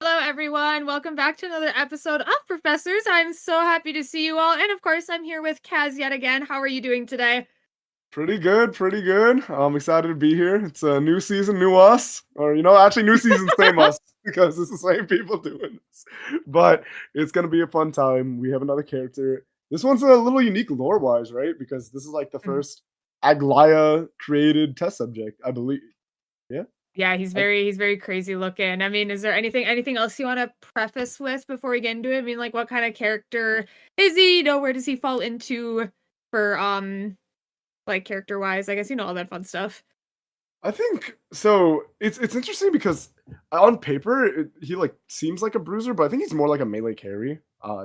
Hello, everyone. Welcome back to another episode of Professors. I'm so happy to see you all. And of course, I'm here with Kaz yet again. How are you doing today? Pretty good, pretty good. I'm excited to be here. It's a new season, new us. Or, actually, new season, same us, because it's the same people doing this. But it's going to be a fun time. We have another character. This one's a little unique lore-wise, right? Because this is like the first Aglaya-created test subject, I believe. Yeah? Yeah, he's very crazy looking. I mean, is there anything else you want to preface with before we get into it? I mean, like, what kind of character is he? Where does he fall into for like character-wise? I guess all that fun stuff. I think so. It's interesting because on paper he like seems like a bruiser, but I think he's more like a melee carry.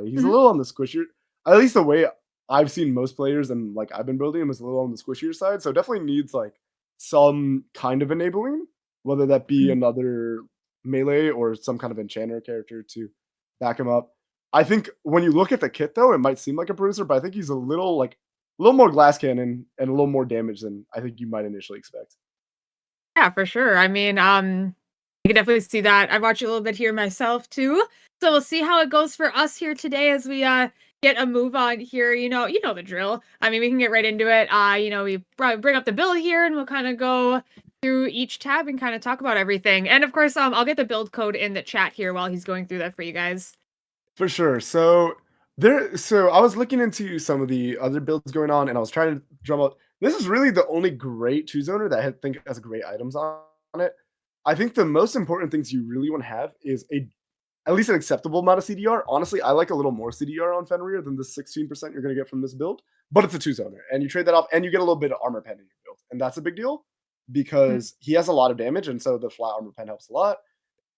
He's a little on the squishier, at least the way I've seen most players and like I've been building him is a little on the squishier side. So definitely needs like some kind of enabling, whether that be another melee or some kind of enchanter character to back him up. I think when you look at the kit though, it might seem like a bruiser, but I think he's a little more glass cannon and a little more damage than I think you might initially expect. Yeah, for sure. I mean, you can definitely see that. I watched a little bit here myself too. So we'll see how it goes for us here today as we get a move on here. You know the drill. I mean, we can get right into it. We bring up the build here and we'll kind of go through each tab and kind of talk about everything. And of course, I'll get the build code in the chat here while he's going through that for you guys. For sure. So I was looking into some of the other builds going on and I was trying to drum up. This is really the only great two-zoner that I think has great items on it. I think the most important things you really want to have is a at least an acceptable amount of CDR. Honestly, I like a little more CDR on Fenrir than the 16% you're going to get from this build, but it's a 2-zoner, and you trade that off, and you get a little bit of armor pen in your build, and that's a big deal Mhm. because he has a lot of damage, and so the flat armor pen helps a lot.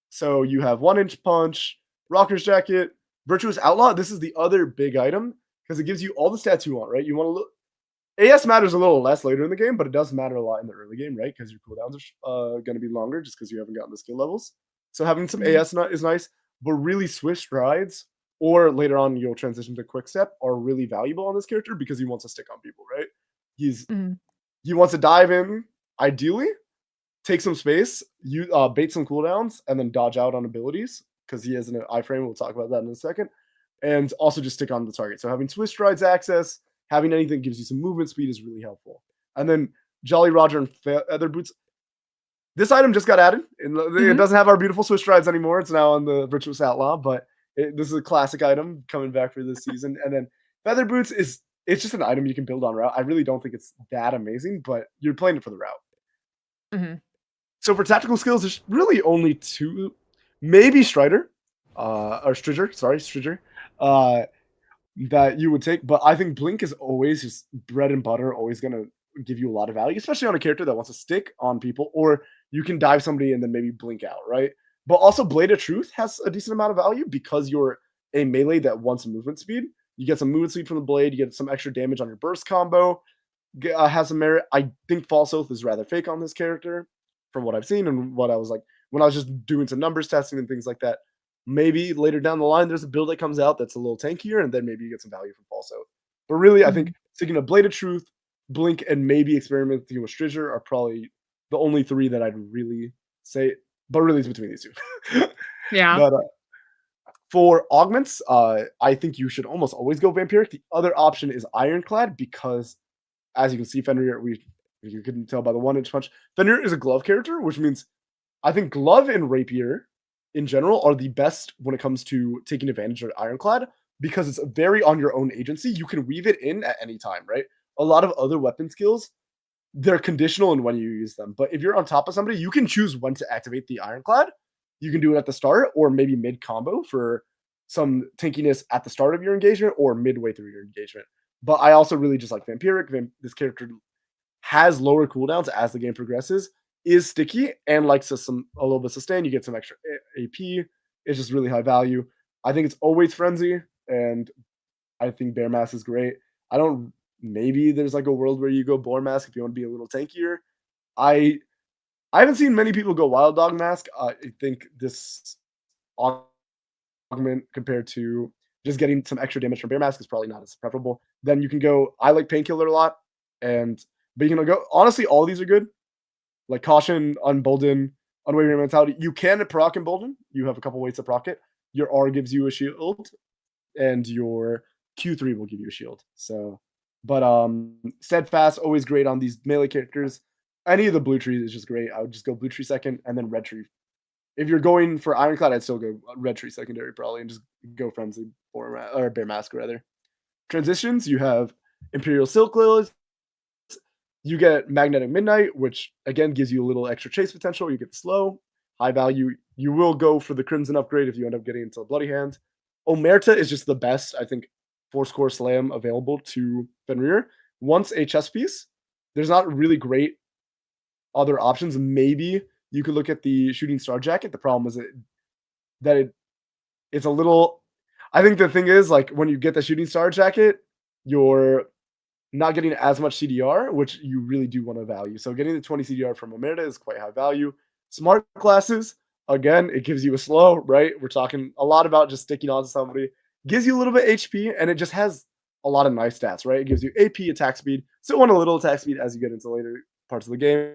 So you have 1-inch punch, Rocker's Jacket, Virtuous Outlaw. This is the other big item because it gives you all the stats you want, right? You want to look. AS matters a little less later in the game, but it does matter a lot in the early game, right? Because your cooldowns are going to be longer just because you haven't gotten the skill levels. So having some Mhm. AS is nice, but really swift strides or later on you'll transition to quick step are really valuable on this character because he wants to stick on people, right? He's Mhm. he wants to dive in, ideally, take some space, you bait some cooldowns, and then dodge out on abilities because he has an iframe. We'll talk about that in a second, and also just stick on the target. So having Swiss strides access, having anything that gives you some movement speed is really helpful. And then Jolly Roger and Feather Boots. This item just got added. It Mhm. doesn't have our beautiful Swiss strides anymore. It's now on the Virtuous Outlaw, but this is a classic item coming back for this season. And then Feather Boots is it's just an item you can build on route. I really don't think it's that amazing, but you're playing it for the route. Mhm. So for tactical skills, there's really only two, maybe Strider, or Strider, sorry, Strider, uh, that you would take. But I think Blink is always just bread and butter, always gonna give you a lot of value, especially on a character that wants to stick on people, or you can dive somebody and then maybe blink out, right? But also Blade of Truth has a decent amount of value because you're a melee that wants movement speed. You get some movement speed from the blade, you get some extra damage on your burst combo, has some merit. I think False Oath is rather fake on this character from what I've seen and what I was like when I was just doing some numbers testing and things like that. Maybe later down the line, there's a build that comes out that's a little tankier, and then maybe you get some value from False Oath. But really, I think Mhm. sticking to Blade of Truth, Blink, and maybe experimenting with Strider are probably the only three that I'd really say. But really, it's between these two. Yeah. But for augments, I think you should almost always go Vampiric. The other option is Ironclad because as you can see, Fenrir, you couldn't tell by the 1-inch punch. Fenrir is a glove character, which means I think glove and rapier in general are the best when it comes to taking advantage of ironclad because it's very on your own agency. You can weave it in at any time, right? A lot of other weapon skills, they're conditional in when you use them. But if you're on top of somebody, you can choose when to activate the ironclad. You can do it at the start or maybe mid combo for some tankiness at the start of your engagement or midway through your engagement. But I also really just like Vampiric. This character has lower cooldowns as the game progresses, is sticky, and likes a little bit of sustain. You get some extra AP. It's just really high value. I think it's always frenzy, and I think Bear Mask is great. I don't. Maybe there's like a world where you go Boar Mask if you want to be a little tankier. I I haven't seen many people go Wild Dog Mask. I think this augment compared to just getting some extra damage from Bear Mask is probably not as preferable. Then you can go. I like Painkiller a lot, and but you can go. Honestly, all these are good. Like Caution, Unbolden, Unwavering Mentality. You can proc Embolden. You have a couple ways to proc it. Your R gives you a shield, and your Q3 will give you a shield. So, but Steadfast always great on these melee characters. Any of the blue trees is just great. I would just go blue tree second, and then red tree. If you're going for Ironclad, I'd still go red tree secondary probably, and just go Frenzy or Bear Mask rather. Transitions, you have Imperial Silk Lilies, you get Magnetic Midnight, which again gives you a little extra chase potential. You get the slow, high value. You will go for the Crimson upgrade if you end up getting into a Bloody Hand. Omerta is just the best, I think, 4-score slam available to Fenrir. Once a chess piece, there's not really great other options. Maybe you could look at the Shooting Star Jacket. The problem is it's a little. I think the thing is, like, when you get the Shooting Star Jacket, you're not getting as much CDR, which you really do want to value. So getting the 20 CDR from Omerta is quite high value. Smart classes, again, it gives you a slow, right? We're talking a lot about just sticking on to somebody. Gives you a little bit HP, and it just has a lot of nice stats, right? It gives you AP, attack speed. Still want a little attack speed as you get into later parts of the game.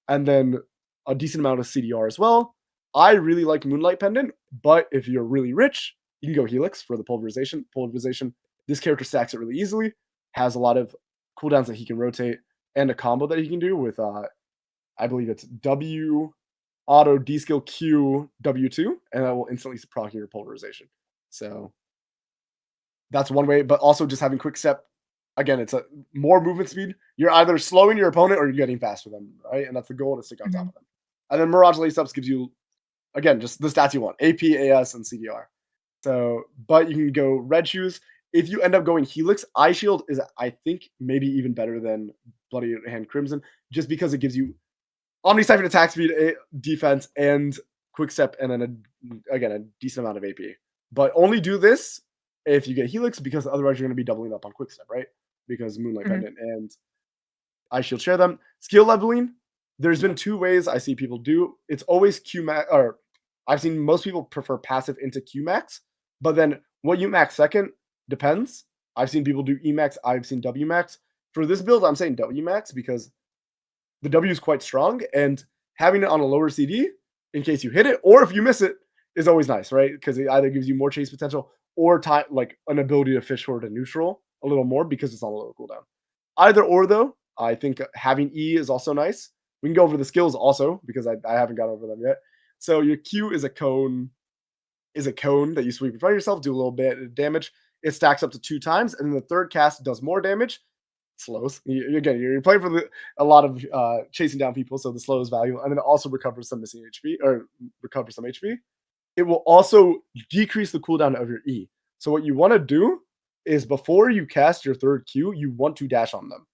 And then a decent amount of CDR as well. I really like Moonlight Pendant, but if you're really rich, you can go Helix for the pulverization. Pulverization, this character stacks it really easily, has a lot of cooldowns that he can rotate, and a combo that he can do with I believe it's W auto D skill Q W2, and that will instantly proc your pulverization. So that's one way, but also just having quick step. Again, it's a more movement speed. You're either slowing your opponent or you're getting faster than them, right? And that's the goal to stick on top Mhm. of them. And then Mirage Lace Ups gives you again, just the stats you want: AP, AS, and CDR. So, but you can go red shoes. If you end up going Helix, Eye Shield is, I think, maybe even better than Bloody Hand Crimson, just because it gives you Omni Siphon attack speed, defense, and quick step, and then again a decent amount of AP. But only do this if you get Helix, because otherwise you're going to be doubling up on quick step, right? Because Moonlight Pendant and Eye Shield share them. Skill leveling. There's been two ways I see people do. It's always Q max, or I've seen most people prefer passive into Q max, but then what you max second depends. I've seen people do E max. I've seen W max. For this build, I'm saying W max because the W is quite strong, and having it on a lower CD in case you hit it, or if you miss it, is always nice, right? Because it either gives you more chase potential or time, like an ability to fish forward to neutral a little more because it's on a lower cooldown. Either or, though, I think having E is also nice. We can go over the skills also because I haven't got over them yet. So your Q is a cone that you sweep in front of yourself, do a little bit of damage. It stacks up to 2 times, and then the third cast does more damage. Slows. Again, you're playing for a lot of chasing down people, so the slow is valuable, and then it also recovers some missing HP or recovers some HP. It will also decrease the cooldown of your E. So what you want to do is before you cast your third Q, you want to dash on them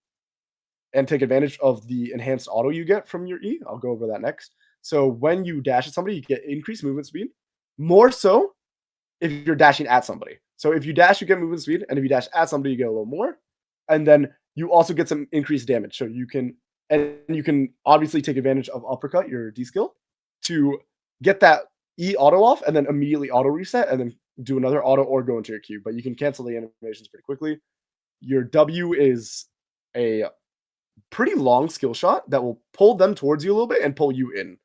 and take advantage of the enhanced auto you get from your E. I'll go over that next. So when you dash at somebody, you get increased movement speed. More so if you're dashing at somebody. So if you dash, you get movement speed, and if you dash at somebody, you get a little more. And then you also get some increased damage. So you can obviously take advantage of uppercut, your D skill, to get that E auto off and then immediately auto reset and then do another auto or go into your Q. But you can cancel the animations pretty quickly. Your W is a pretty long skill shot that will pull them towards you a little bit and pull you in.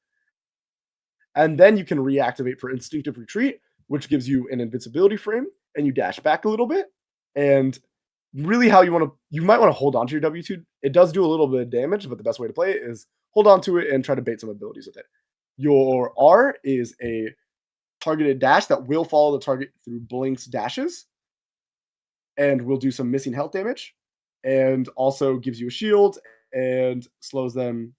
And then you can reactivate for instinctive retreat, which gives you an invincibility frame, and you dash back a little bit. And really how you might want to hold on to your W2. It does do a little bit of damage, but the best way to play it is hold on to it and try to bait some abilities with it. Your R is a targeted dash that will follow the target through Blink's dashes and will do some missing health damage, and also gives you a shield and slows them.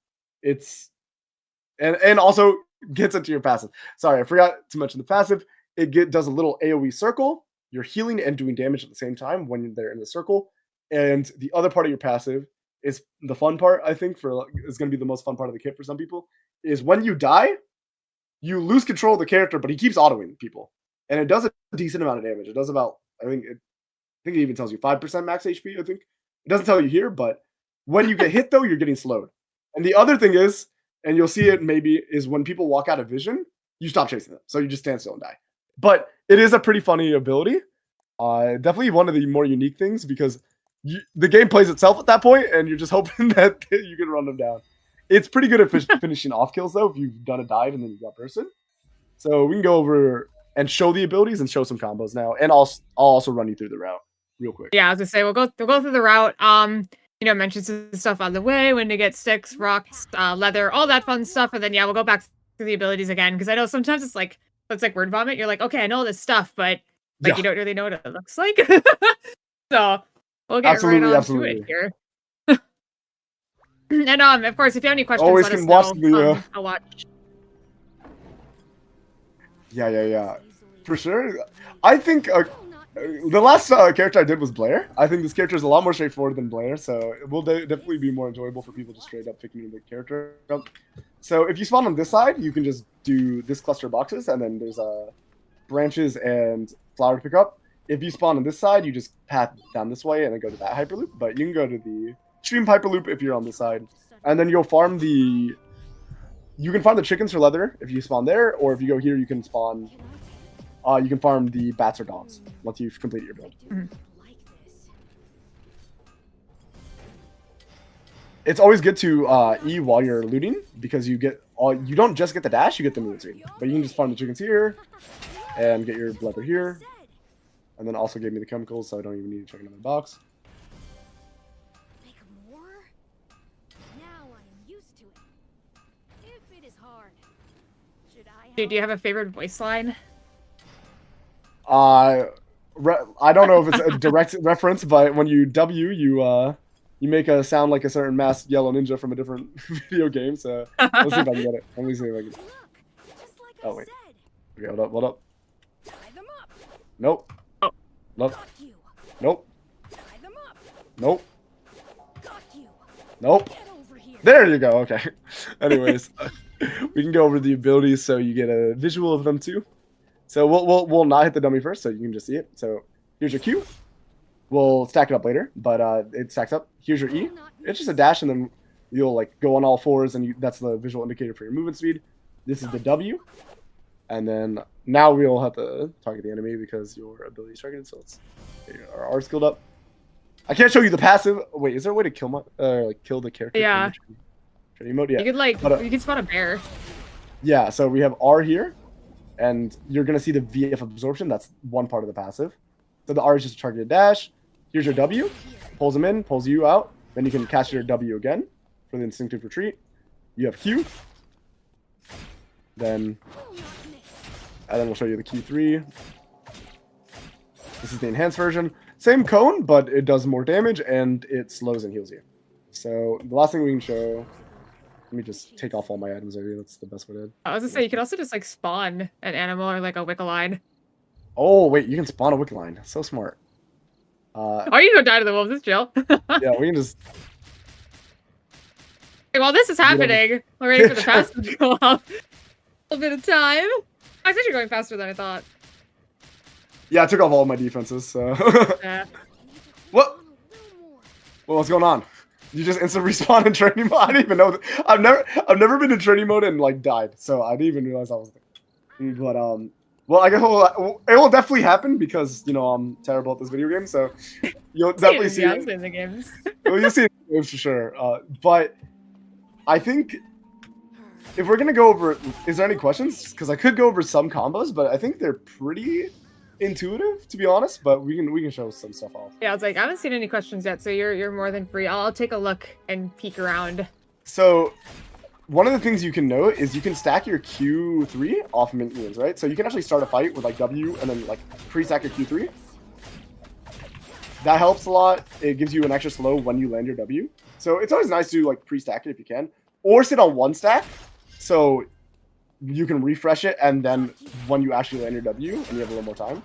And also gets into your passive. Sorry, I forgot to mention the passive. It does a little AoE circle. You're healing and doing damage at the same time when they're in the circle. And the other part of your passive is the fun part, I think, is going to be the most fun part of the kit for some people, is when you die, you lose control of the character, but he keeps autoing people. And it does a decent amount of damage. It does about, I think it even tells you 5% max HP, I think. It doesn't tell you here, but when you get hit, though, you're getting slowed. And the other thing is, and you'll see it maybe, is when people walk out of vision, you stop chasing them. So you just stand still and die. But it is a pretty funny ability. Definitely one of the more unique things because the game plays itself at that point, and you're just hoping that you can run them down. It's pretty good at finishing off kills, though, if you've done a dive and then you've got person. So we can go over and show the abilities and show some combos now. And I'll also run you through the route real quick. Yeah, I was gonna say we'll go through the route. Mention some stuff on the way, when to get sticks, rocks, leather, all that fun stuff, and then we'll go back to the abilities again, because I know sometimes it's like word vomit. You're like, okay, I know this stuff, but you don't really know what it looks like. So we'll get right on to it here. And of course, if you have any questions, always let can us watch know. I'll watch. Yeah. For sure. I think the last character I did was Blair. I think this character is a lot more straightforward than Blair, so it will definitely be more enjoyable for people just straight up picking the character up. So if you spawn on this side, you can just do this cluster of boxes, and then there's branches and flower to pick up. If you spawn on this side, you just path down this way and then go to that Hyperloop, but you can go to the Stream Hyperloop if you're on this side. And then you'll farm you can farm the chickens for leather if you spawn there, or if you go here, you can spawn... you can farm the bats or dogs once you've completed your build. Mm-hmm. It's always good to E while you're looting, because you don't just get the dash, you get the movement speed. But you can just farm the chickens here and get your leather here. And then also give me the chemicals, so I don't even need to check another box. Do you have a favorite voice line? I don't know if it's a direct reference, but when you W, you make a sound like a certain masked yellow ninja from a different video game. So let's see if I can get it. Let me see if I can. Oh wait. Okay, hold up. Nope. Oh. Nope. Nope. Nope. Nope. There you go. Okay. Anyways, we can go over the abilities so you get a visual of them too. So we'll not hit the dummy first, so you can just see it. So here's your Q. We'll stack it up later, but it stacks up. Here's your E. It's just a dash, and then you'll like go on all fours, and that's the visual indicator for your movement speed. This is the W, and then now we'll have to target the enemy because your ability is targeted. So let's get our R skilled up. I can't show you the passive. Wait, is there a way to kill kill the character? Yeah. Training mode? Yeah. You could like you could spawn a bear. Yeah. So we have R here, and you're gonna see the VF absorption. That's one part of the passive. So the R is just a targeted dash. Here's your W. Pulls them in, pulls you out. Then you can cast your W again for the instinctive retreat. You have Q. And then we'll show you the Q3. This is the enhanced version. Same cone, but it does more damage and it slows and heals you. So the last thing we can show. Let me just take off all my items. Maybe that's the best way to. I was gonna say you could also just like spawn an animal or like a Wiccaline. Oh wait, you can spawn a Wiccaline. So smart. Or you can go die to the wolves. It's chill. Yeah, we can just. Okay, while this is happening, we're waiting for the passive to go off. A little bit of time. I was actually going faster than I thought. Yeah, I took off all my defenses. So. Yeah. What? Well, what's going on? You just instant respawn in training mode? I didn't even know. I've never been in training mode and like died, so I didn't even realize I was there. But well, I guess it will definitely happen because I'm terrible at this video game. So you'll definitely see it in the games. Well, you'll see it in the games for sure. But I think if we're gonna go over, is there any questions? Because I could go over some combos, but I think they're pretty intuitive, to be honest. But we can show some stuff off. Yeah, I was like, I haven't seen any questions yet, so you're more than free. I'll take a look and peek around. So one of the things you can note is you can stack your Q3 off minions, right? So you can actually start a fight with like W and then like pre-stack your Q3. That helps a lot. It gives you an extra slow when you land your W. So it's always nice to like pre-stack it if you can, or sit on one stack, so you can refresh it, and then when you actually land your W and you have a little more time.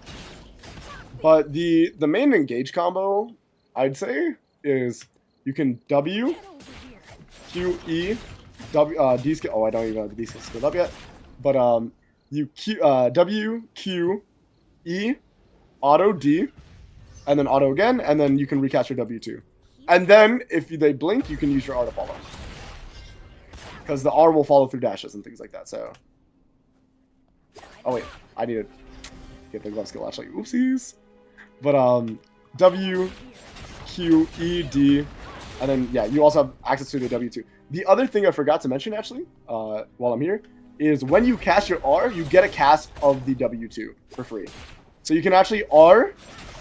But the main engage combo, I'd say, is you can W, Q, E, W, D skill. Oh, I don't even have the D skill skilled up yet. But you Q, W, Q, E, auto D, and then auto again, and then you can recast your W2. And then if they blink, you can use your R to follow, because the R will follow through dashes and things like that. So, oh wait, I need to get the glove skill actually. Oopsies. But W, Q, E, D, and then yeah, you also have access to the W2. The other thing I forgot to mention actually, while I'm here, is when you cast your R, you get a cast of the W2 for free. So you can actually R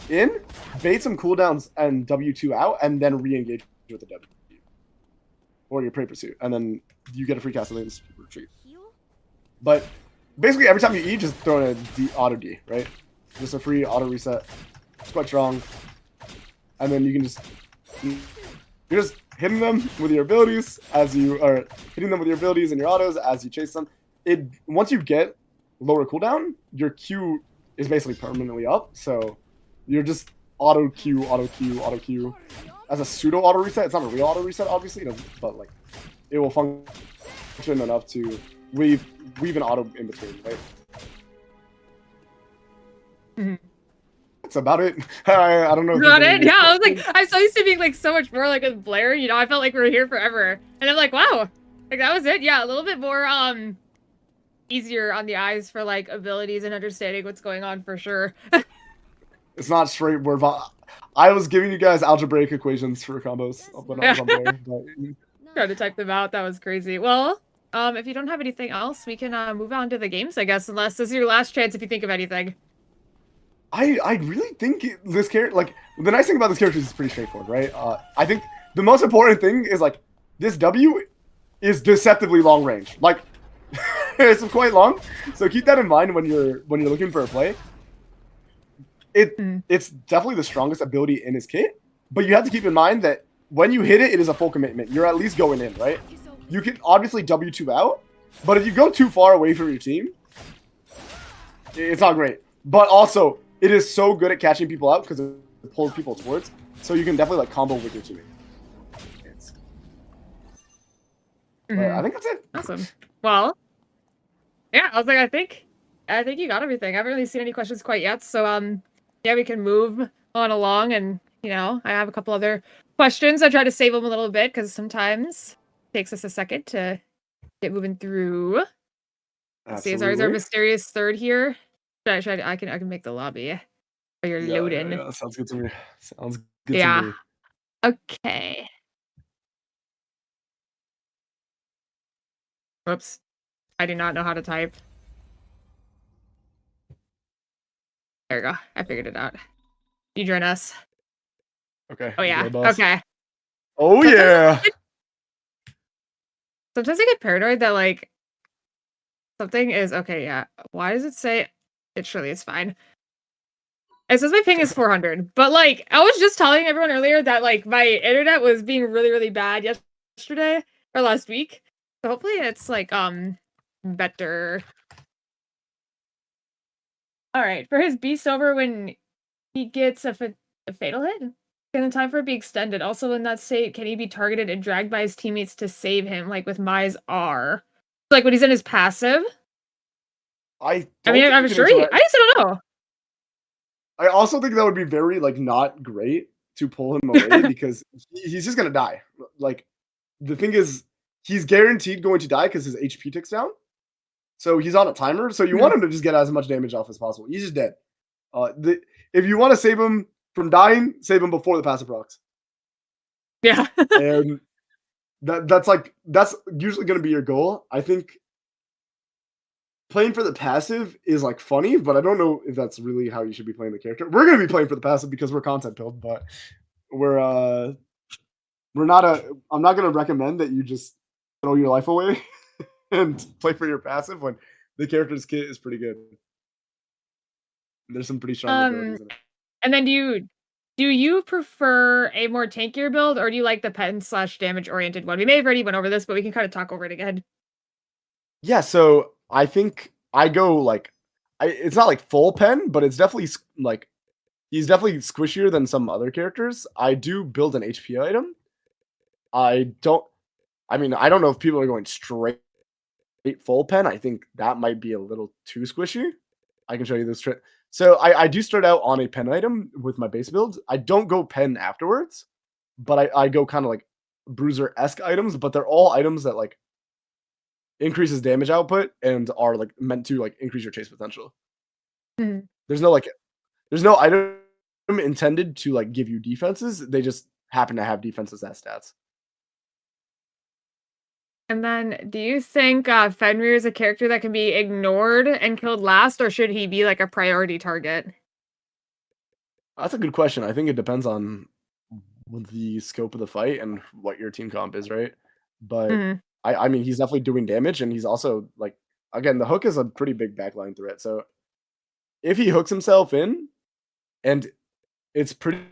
in, bait some cooldowns and W2 out, and then re-engage with the W. Or your prey pursuit. And then you get a free cast of the retreat. But basically every time you E, just throw in a auto D, right? Just a free auto reset. It's quite strong. And then you can you're just hitting them with your abilities as you are hitting them with your abilities and your autos as you chase them. Once you get lower cooldown, your Q is basically permanently up. So you're just auto Q, auto Q, auto Q. As a pseudo auto reset, it's not a real auto reset, obviously, but like it will function enough to weave an auto in between, right? Mm-hmm. That's about it. I don't know. If Got it? Yeah, I was like, I'm so used to being like so much more like with Blair. I felt like we were here forever, and I'm like, wow, like that was it. Yeah, a little bit more easier on the eyes for like abilities and understanding what's going on for sure. It's not straightforward. I was giving you guys algebraic equations for combos when I was on there. But... Trying to type them out. That was crazy. Well, if you don't have anything else, we can move on to the games, I guess. Unless this is your last chance if you think of anything. I really think this character, like, the nice thing about this character is it's pretty straightforward, right? I think the most important thing is like this W is deceptively long range. Like, it's quite long. So keep that in mind when you're looking for a play. It's definitely the strongest ability in his kit, but you have to keep in mind that when you hit it, it is a full commitment. You're at least going in, right? You can obviously W2 out, but if you go too far away from your team, It's not great, but also it is so good at catching people out because it pulls people towards. So you can definitely like combo with your teammate. But I think that's it. Awesome. Well, yeah, I was like, I think you got everything. I haven't really seen any questions quite yet, so yeah, we can move on along, and I have a couple other questions. I try to save them a little bit because sometimes it takes us a second to get moving through. Let's see, is there a mysterious third here? I can make the lobby while you're loading. Yeah. Sounds good to me. Sounds good to Yeah. me. Okay. Whoops. I do not know how to type. There we go. I figured it out. You join us. Okay. Oh yeah. Boss. Okay. Oh yeah. Sometimes I get paranoid that like something is okay. Yeah. Why does it say it? Surely it's fine. It says my ping is 400, but like I was just telling everyone earlier that like my internet was being really really bad yesterday or last week. So hopefully it's like better. All right, for his beast over when he gets a fatal hit. Can the time for it be extended? Also, in that state, can he be targeted and dragged by his teammates to save him, like with Mai's R? Like when he's in his passive? I mean, I'm sure he. I just don't know. I also think that would be very like not great to pull him away because he's just gonna die. Like the thing is, he's guaranteed going to die because his HP ticks down. So he's on a timer. So you want him to just get as much damage off as possible. He's just dead. If you want to save him from dying, save him before the passive procs. Yeah. And that's usually going to be your goal. I think playing for the passive is like funny, but I don't know if that's really how you should be playing the character. We're going to be playing for the passive because we're content build, but we're not I'm not going to recommend that you just throw your life away and play for your passive when the character's kit is pretty good. There's some pretty strong abilities in it. And then do you prefer a more tankier build, or do you like the pen / damage oriented one? We may have already went over this, but we can kind of talk over it again. Yeah, so I think I go like it's not like full pen, but it's definitely like he's definitely squishier than some other characters. I do build an HP item. I don't know if people are going straight full pen. I think that might be a little too squishy. I can show you this trick. So I do start out on a pen item with my base build. I don't go pen afterwards, but I go kind of like bruiser-esque items, but they're all items that like increases damage output and are like meant to like increase your chase potential. Mm-hmm. There's no item intended to like give you defenses. They just happen to have defenses as stats. And then, do you think Fenrir is a character that can be ignored and killed last, or should he be like a priority target? That's a good question. I think it depends on the scope of the fight and what your team comp is, right? But I mean, he's definitely doing damage, and he's also like, again, the hook is a pretty big backline threat. So if he hooks himself in, and it's pretty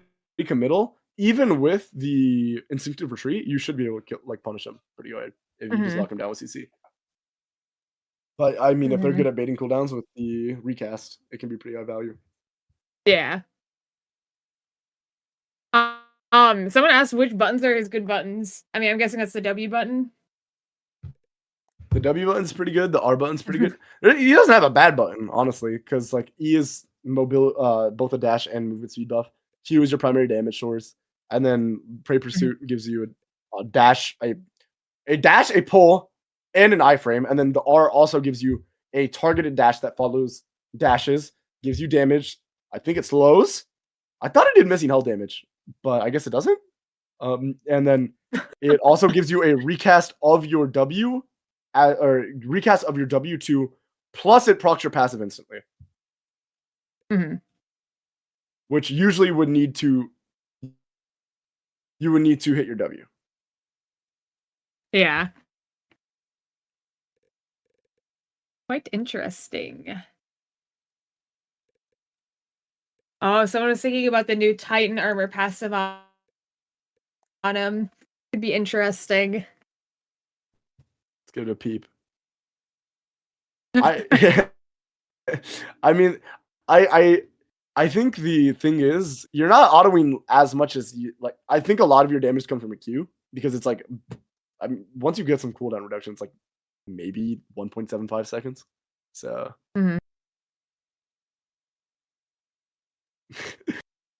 committal, even with the instinctive retreat, you should be able to punish him pretty good if you just lock him down with CC. But I mean, if they're good at baiting cooldowns with the recast, it can be pretty high value. Yeah. Someone asked which buttons are his good buttons. I mean, I'm guessing that's the W button. The W button's pretty good. The R button's pretty good. He doesn't have a bad button, honestly, because like E is mobile, both a dash and movement speed buff. Q is your primary damage source, and then Prey Pursuit gives you a dash, a pull, and an iframe, and then the R also gives you a targeted dash that follows dashes, gives you damage. I think it slows. I thought it did missing health damage, but I guess it doesn't. And then it also gives you a recast of your W, or recast of your W2, plus it procs your passive instantly. Which usually would need to hit your W. Yeah. Quite interesting. Oh, someone was thinking about the new Titan armor passive on him. Could be interesting. Let's give it a peep. I mean, I I I think the thing is you're not autoing as much as you like. I think a lot of your damage comes from a Q because it's like I mean, once you get some cooldown reduction, it's like maybe 1.75 seconds. So Mhm.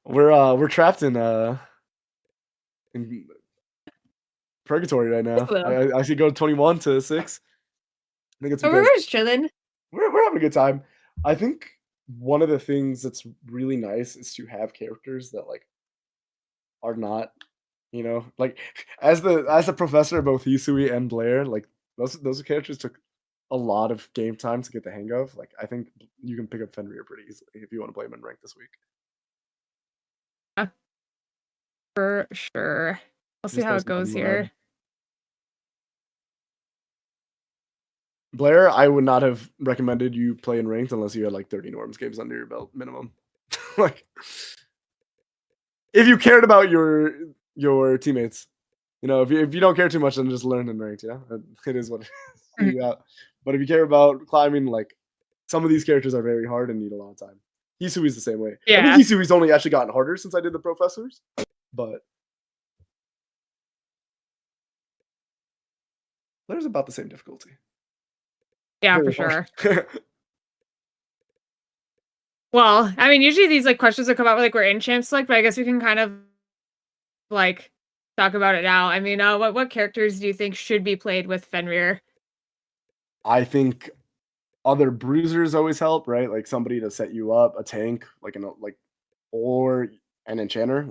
we're trapped in purgatory right now. Well, I see go 21 to 6. I think it's but we're because just chilling. we're having a good time. I think one of the things that's really nice is to have characters that like are not, like as the professor, both Hisui and Blair, like those characters took a lot of game time to get the hang of. Like I think you can pick up Fenrir pretty easily if you want to play him in rank this week. Yeah, for sure. We'll see Just how throw it some fun goes in the red. here. Blair, I would not have recommended you play in ranked unless you had like 30 norms games under your belt minimum. Like if you cared about your teammates. If you don't care too much, then just learn in ranked. Yeah, it is what it is. Mhm. Yeah, but if you care about climbing, like some of these characters are very hard and need a lot of time. Hisui's the same way. I think Yeah. Hisui's only actually gotten harder since I did the professors, but there's about the same difficulty. Yeah, for Very hard. sure. Well, I mean, usually these, like, questions that come out, like, we're in champs select, but I guess we can kind of, like, talk about it now. I mean, what characters do you think should be played with Fenrir? I think other bruisers always help, right? Like somebody to set you up, a tank, or an enchanter.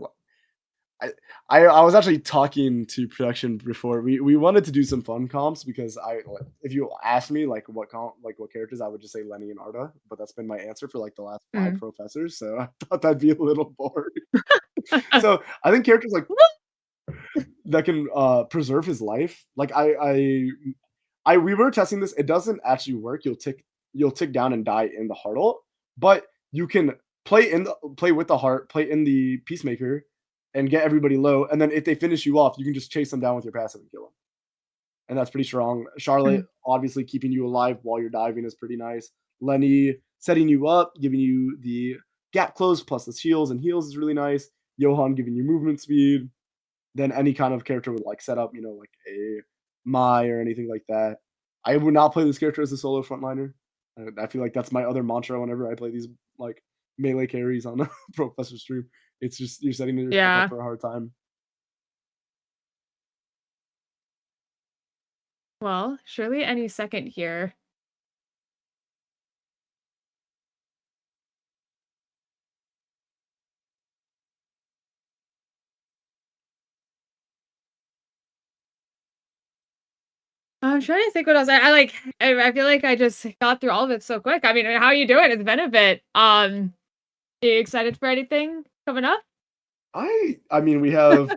I I was actually talking to production before. We wanted to do some fun comps because if you ask me what characters, I would just say Lenny and Arda, but that's been my answer for like the last five Mhm. professors. So I thought that'd be a little boring. So I think characters like that can preserve his life. Like we were testing this. It doesn't actually work. You'll tick down and die in the heart ult, but you can play with the heart, play in the peacemaker, and get everybody low. And then if they finish you off, you can just chase them down with your passive and kill them. And that's pretty strong. Charlotte Mhm. obviously keeping you alive while you're diving is pretty nice. Lenny setting you up, giving you the gap close plus the shields and heals is really nice. Johan giving you movement speed. Then any kind of character with like setup, like a Mai or anything like that. I would not play this character as a solo frontliner. I feel like that's my other mantra whenever I play these like melee carries on a professor stream. It's just you're setting yourself up Yeah. for a hard time. Well, surely any second here. I'm trying to think what else. I feel like I just got through all of it so quick. I mean, how you doing? It's been a bit. Are you excited for anything coming up? I mean we have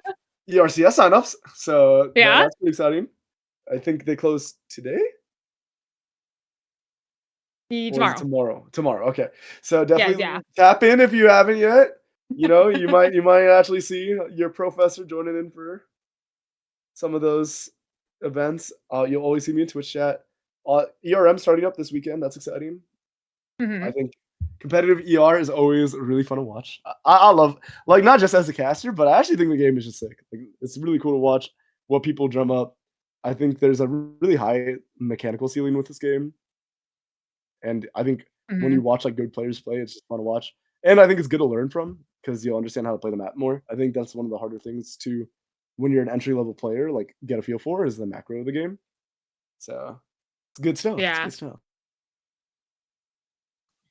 ERCS signups, so Yeah? that's pretty exciting. I think they close today or is it Tomorrow. tomorrow? Tomorrow. Okay. So Yes, yeah. definitely tap in if you haven't yet. You might actually see your professor joining in for some of those events. You'll always see me in Twitch chat. ERM starting up this weekend. That's exciting. I Mhm. think competitive ER is always really fun to watch. I love like not just as a caster, but I actually think the game is just sick. Like, it's really cool to watch what people drum up. I think there's a really high mechanical ceiling with this game, and I think when you Mhm. watch like good players play, it's just fun to watch. And I think it's good to learn from because you'll understand how to play the map more. I think that's one of the harder things to when you're an entry level player, like get a feel for is the macro of the game. So it's good stuff. It's Yeah. good stuff.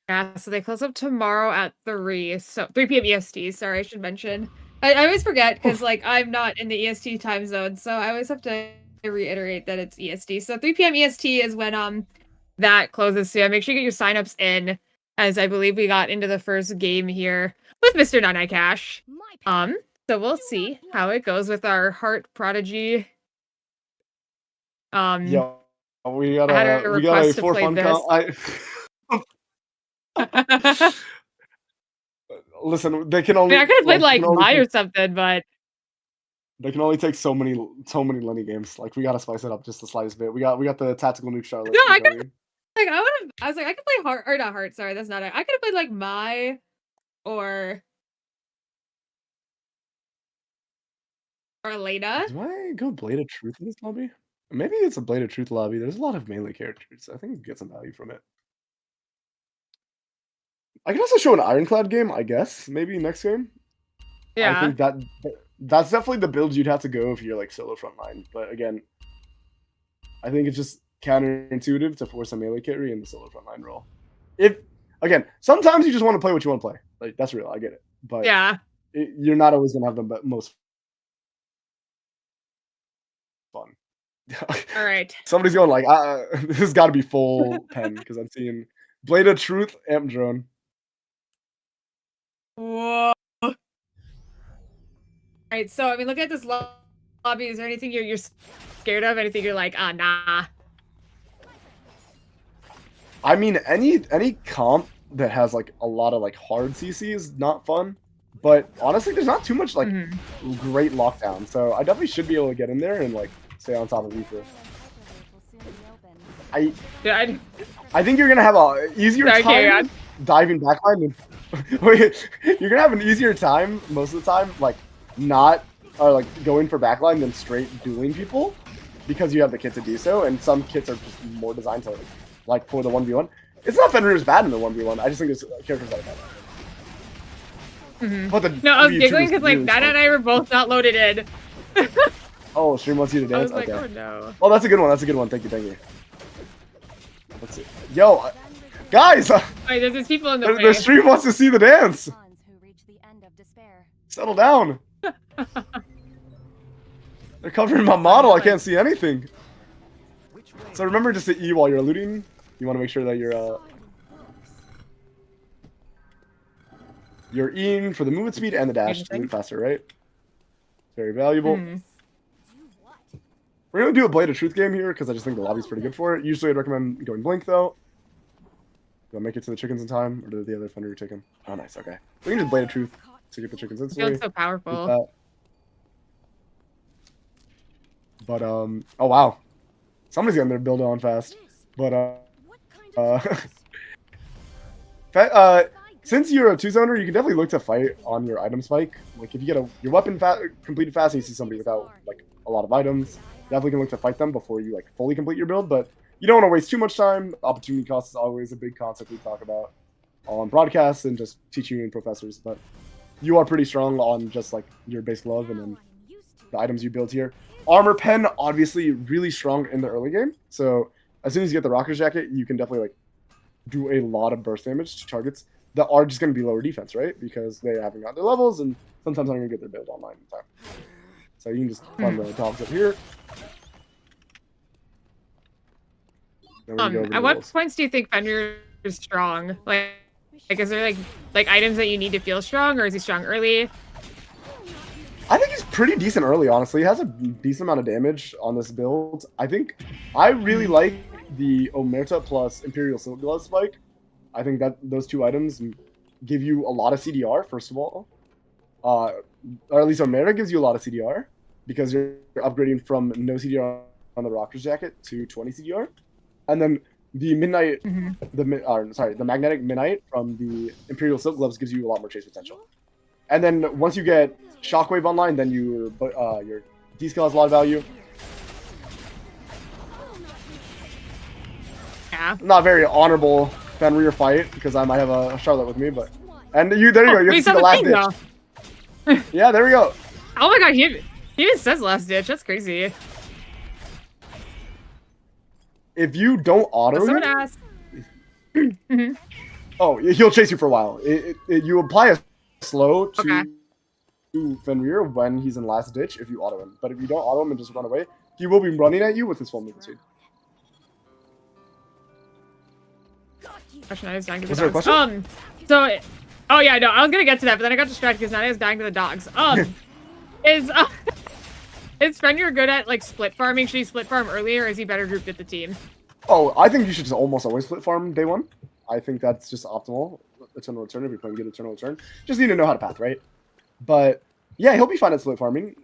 Yeah, so they close up tomorrow at 3, so 3 p.m. EST, sorry, I should mention. I always forget because, Oof. like, I'm not in the EST time zone, so I always have to reiterate that it's EST. So 3 p.m. EST is when, that closes, so yeah, make sure you get your signups in, as I believe we got into the first game here with Mr. Nine Eye Cash. My path. Um, so we'll Do not see how block. it goes with our Heart Prodigy. Um, Yeah, we I got had a a we got a request to for play fun this. count. Listen, they can I mean, I only could have played, like like, Mai or something, but they can only take so many Lenny games. Like we gotta spice it up just the slightest bit. We got the tactical nuke no, Charlotte I could incoming. Like I was like I could play Heart or not Heart. Sorry, that's not it. I could have played like or Leda. Do I go Blade of Truth in this lobby? Maybe it's a Blade of Truth lobby. There's a lot of melee characters. I think you get some value from it. I can also show an Ironclad game, I guess. Maybe next game. I Yeah. think that's definitely the build you'd have to go if you're like solo frontline. But again, I think it's just counterintuitive to force a melee carry in the solo frontline role. Again, sometimes you just want to play what you want to play. Like that's real. I get it. But Yeah. you're not always gonna have the most fun. All right. Somebody's going like, this has got to be full pen because I'm seeing Blade of Truth, Amp Drone. Whoa. All right. So I mean, look at this lobby. Is there anything you're scared of? Anything you're like, nah. I mean, any comp that has like a lot of like hard CC is not fun. But honestly, there's not too much like great lockdown. So I definitely should be able to get in there and like stay on top of Reaper. I think you're gonna have a easier time diving backline. You're gonna have an easier time most of the time, like going for backline than straight dueling people, because you have the kit to do so, and some kits are just more designed to like for the 1v1. It's not Fenrir's bad in the 1v1. I just think there's characters that are better. But I was giggling because like Nana and I were both not loaded in. Oh, stream wants you to dance. I was like, okay. oh no. Oh, that's a good one. That's a good one. Thank you. Let's see. Yo, guys. Wait, there's people in the way. The stream wants to see the dance. Settle down. They're covering my model. I can't see anything. So remember just to E while you're looting. You want to make sure that you're Eing for the movement speed and the dash to move faster, right? Very valuable. We're going to do a Blade of Truth game here because I just think the lobby's pretty good for it. Usually I'd recommend going Blink, though. You'll make it to the chickens in time, or do the other Fenrir take him? Oh, nice, okay. We can just Blade of Truth to get the chickens instantly. Feels so powerful. But, oh, wow. Somebody's getting their build on fast. But, since you're a two-zoner, you can definitely look to fight on your item spike. Like, if you get your weapon completed fast and you see somebody without, like, a lot of items, definitely can look to fight them before you, like, fully complete your build. But you don't want to waste too much time. Opportunity cost is always a big concept we talk about on broadcasts and just teaching in professors. But you are pretty strong on just, like, your base glove and then the items you build here. Armor pen, obviously, really strong in the early game. So as soon as you get the Rocket Jacket, you can definitely, like, do a lot of burst damage to targets that are just going to be lower defense, right? Because they haven't got their levels, and sometimes aren't going to get their build online in time. So you can just farm the dogs up here. At what points do you think Fenrir is strong? Like is there like items that you need to feel strong, or is he strong early? I think he's pretty decent early, honestly. He has a decent amount of damage on this build. I think I really like the Omerta plus Imperial Silk Glove spike. I think that those two items give you a lot of CDR, first of all. Or at least Omerta gives you a lot of CDR because you're upgrading from no CDR on the Rocker's Jacket to 20 CDR. And then the Midnight, the Magnetic Midnight from the Imperial Silk Gloves gives you a lot more chase potential. And then once you get Shockwave online, then your D-Skill has a lot of value. Yeah. Not very honorable Fenrir fight because I might have a Charlotte with me, but there you go. You have to see the last ditch. Yeah, there we go. Oh my god, he even says last ditch. That's crazy. If you don't auto him, oh, he'll chase you for a while. You apply a slow to Fenrir when he's in last ditch if you auto him. But if you don't auto him and just run away, he will be running at you with his full movement speed. Was there a question? Oh yeah, no, I was gonna get to that, but then I got distracted because Nana is dying to the dogs. Is Fenrir good at like split farming? Should he split farm earlier, or is he better grouped at the team? Oh, I think you should just almost always split farm day one. I think that's just optimal. Eternal Return, if you're playing good Eternal Return. Just need to know how to path, right? But yeah, he'll be fine at split farming.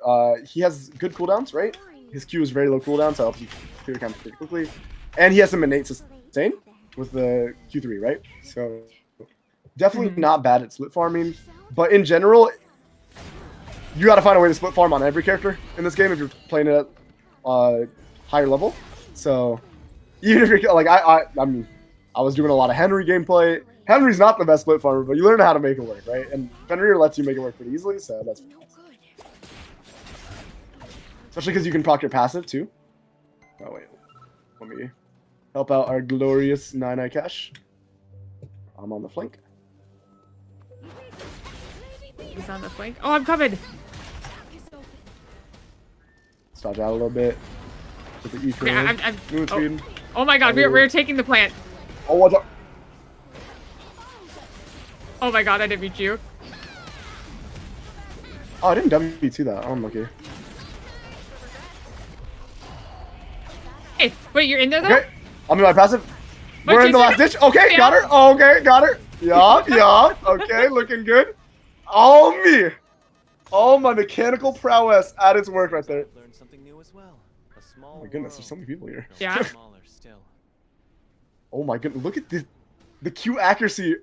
He has good cooldowns, right? His Q is very low cooldown, so it helps you clear camp pretty quickly. And he has some innate sustain. with the Q3, right? So definitely Mhm. not bad at split farming, but in general, you got to find a way to split farm on every character in this game if you're playing it at higher level. So even if you're like I mean, I was doing a lot of Henry gameplay. Henry's not the best split farmer, but you learn how to make it work, right? And Fenrir lets you make it work pretty easily, so that's especially because you can proc your passive too. Oh wait, let me help out our glorious 9 Cash. I'm on the flank. He's on the flank. Oh, I'm coming. Let's dodge out a little bit. With the E Yeah, movement speed. Oh my god, we're taking the plant. Oh, what's up? Oh my god, I didn't beat you. Oh, I didn't W2 that. Oh, I'm lucky. Hey, wait, you're in there though? Okay, I'm in my passive. Wait, We're in the last ditch. Okay, Yeah. got her. Okay, got her. Yup, yup. Okay, looking good. All me. All my mechanical prowess at its work right there. Learned something new as well. A small Oh my goodness, there's so many people here. Yeah. Smaller still. Oh my goodness, look at the Q accuracy.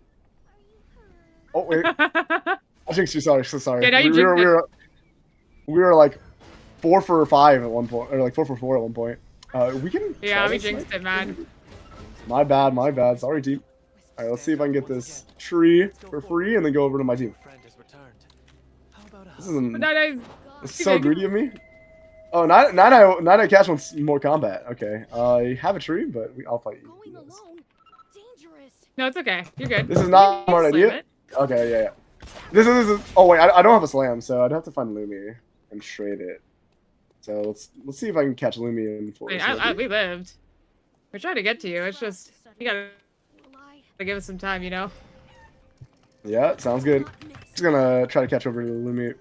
Oh wait, I jinxed you. Sorry, so sorry. Yeah, now you we jinxed it. were like 4 for 5 at one point, or like 4 for 4 at one point. We can. Yeah, try we this, jinxed it, man. My bad, my bad. Sorry, team. All right, let's see if I can get this tree for free and then go over to my team. Friend has returned. How about a This isn't. No, no, This is so greedy of me. Oh, nine Cash wants more combat. Okay, I have a tree, but I'll fight you. Going alone, dangerous. no, it's okay. You're good. This is not a smart Slam idea. it. Okay, yeah. This is. Oh wait, I don't have a slam, so I'd have to find Lumi and trade it. So let's see if I can catch Lumi in I mean, force. we lived. We're trying to get to you. It's just you gotta Lie. give us some time, you know. Yeah, sounds good. Just gonna try to catch over to the Lumi.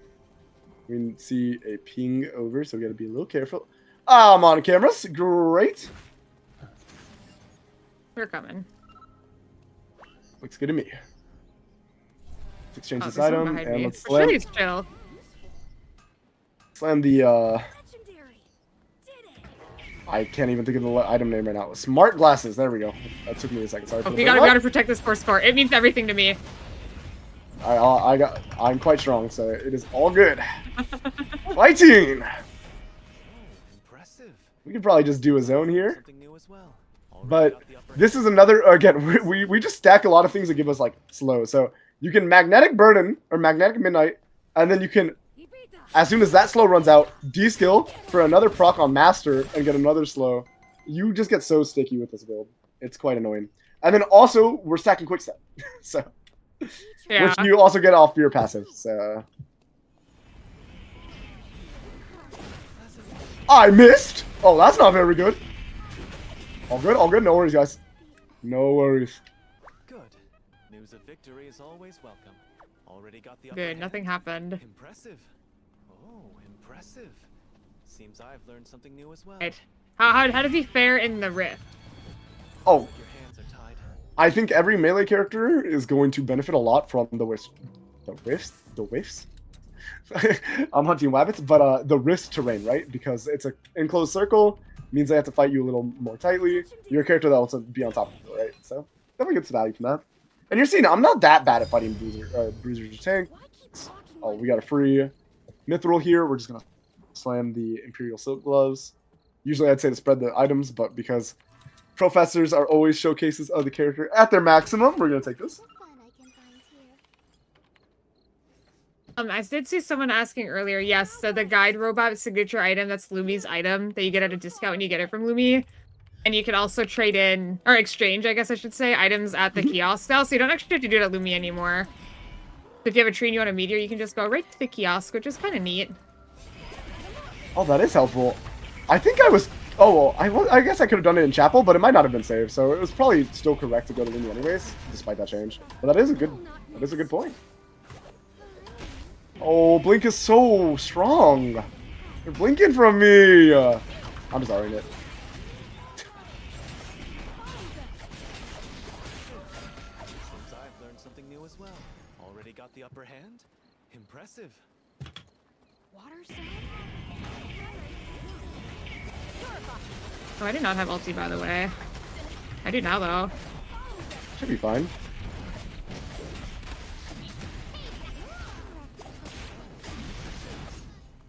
We can see a ping over, so we gotta be a little careful. I'm on cameras. Great. We're coming. Looks good to me. Let's exchange Oh, this there's someone item behind and me. let's For sure he's chill. slam the. Legendary. Did it. I can't even think of the item name right now. Smart glasses. There we go. That took me a second. Sorry. Oh, for we the gotta protect this first score. It means everything to me. I'm quite strong, so it is all good. Fighting. impressive. We could probably just do a zone here, Something new as well. Already but got the upper this is another. Again, we just stack a lot of things that give us like slow. So you can magnetic burden or magnetic midnight, and then you can, He beat us. as soon as that slow runs out, D-skill for another proc on master and get another slow. You just get so sticky with this build. It's quite annoying. And then also we're stacking quick step, so. Yeah. Which you also get off your passive, so. I missed! Oh, that's not very good. All good, no worries, guys. No worries. Good. News of victory is always welcome. Already got the upper Good. hand. Nothing happened. Impressive. Oh, impressive. Seems I've learned something new as well. Right. How does he fare in the rift? Oh, Your hands are tied. I think every melee character is going to benefit a lot from the whiffs. The whiffs? I'm hunting rabbits, but the rift terrain, right? Because it's an enclosed circle, means they have to fight you a little more tightly. You're a character that wants to be on top of it, right? So definitely gets value from that. And you're seeing, I'm not that bad at fighting bruisers or tanks. Why keep talking Oh, like we got a free mithril here. We're just gonna slam the Imperial Silk Gloves. Usually I'd say to spread the items, but because Professors are always showcases of the character at their maximum, we're gonna take this. fun I can find here? I did see someone asking earlier. Yes, so the guide robot signature item, that's Lumi's item that you get at a discount when you get it from Lumi. And you can also trade in, or exchange, I guess I should say, items at the kiosk now. So you don't actually have to do it at Lumi anymore. So if you have a tree and you want a meteor, you can just go right to the kiosk, which is kind of neat. Oh, that is helpful. I think I was. Oh, well, I guess I could have done it in Chapel, but it might not have been saved. So it was probably still correct to go to Lumi anyways, despite that change. But that is a good point. Oh, Blink is so strong. You're blinking from me. I'm just arguing it. Seems I've learned something new as well. Already got the upper hand. Impressive. Water side? Oh, I did not have ulti, by the way. I do now, though. Should be fine.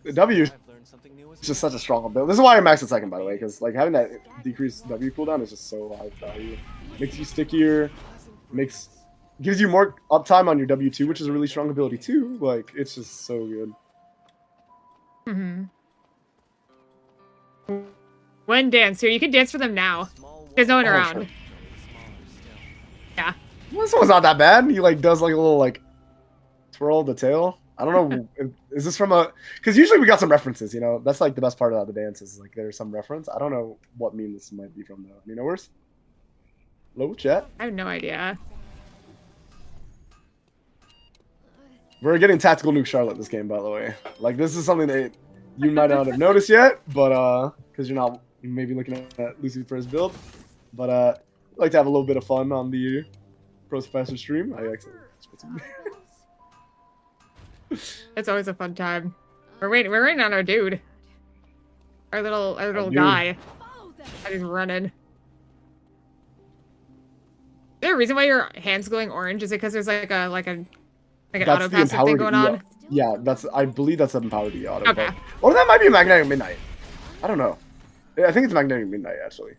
The W is I've learned something new as just well. such a strong ability. This is why I maxed it second, by the way, because like having that decreased W cooldown is just so high value. Makes you stickier, gives you more uptime on your W2, which is a really strong ability too. Like it's just so good. Mm-hmm. When dance here, you can dance for them now. There's no one around. Smaller still. Yeah. Well, this one's not that bad. He like does like a little like twirl the tail. I don't know. Is this from a? Because usually we got some references. You know, that's like the best part about the dance is like there's some reference. I don't know what meme this might be from though. You know, worse. Hello, chat. I have no idea. We're getting tactical nuke Charlotte this game, by the way. Like this is something that you might not have noticed yet, but because you're not maybe looking at Lucy first build, but I like to have a little bit of fun on the PRO-Fessors stream. I actually. It's always a fun time. We're waiting on our dude. Our little dude. guy. Follow them. That is running. Is there a reason why your hand's glowing orange? Is it because there's like an auto That's the passive thing empowered going E. on? Yeah, I believe that's an empowered E auto. Okay. Or that might be Magnetic Midnight. I don't know. Yeah, I think it's Magnetic Midnight actually.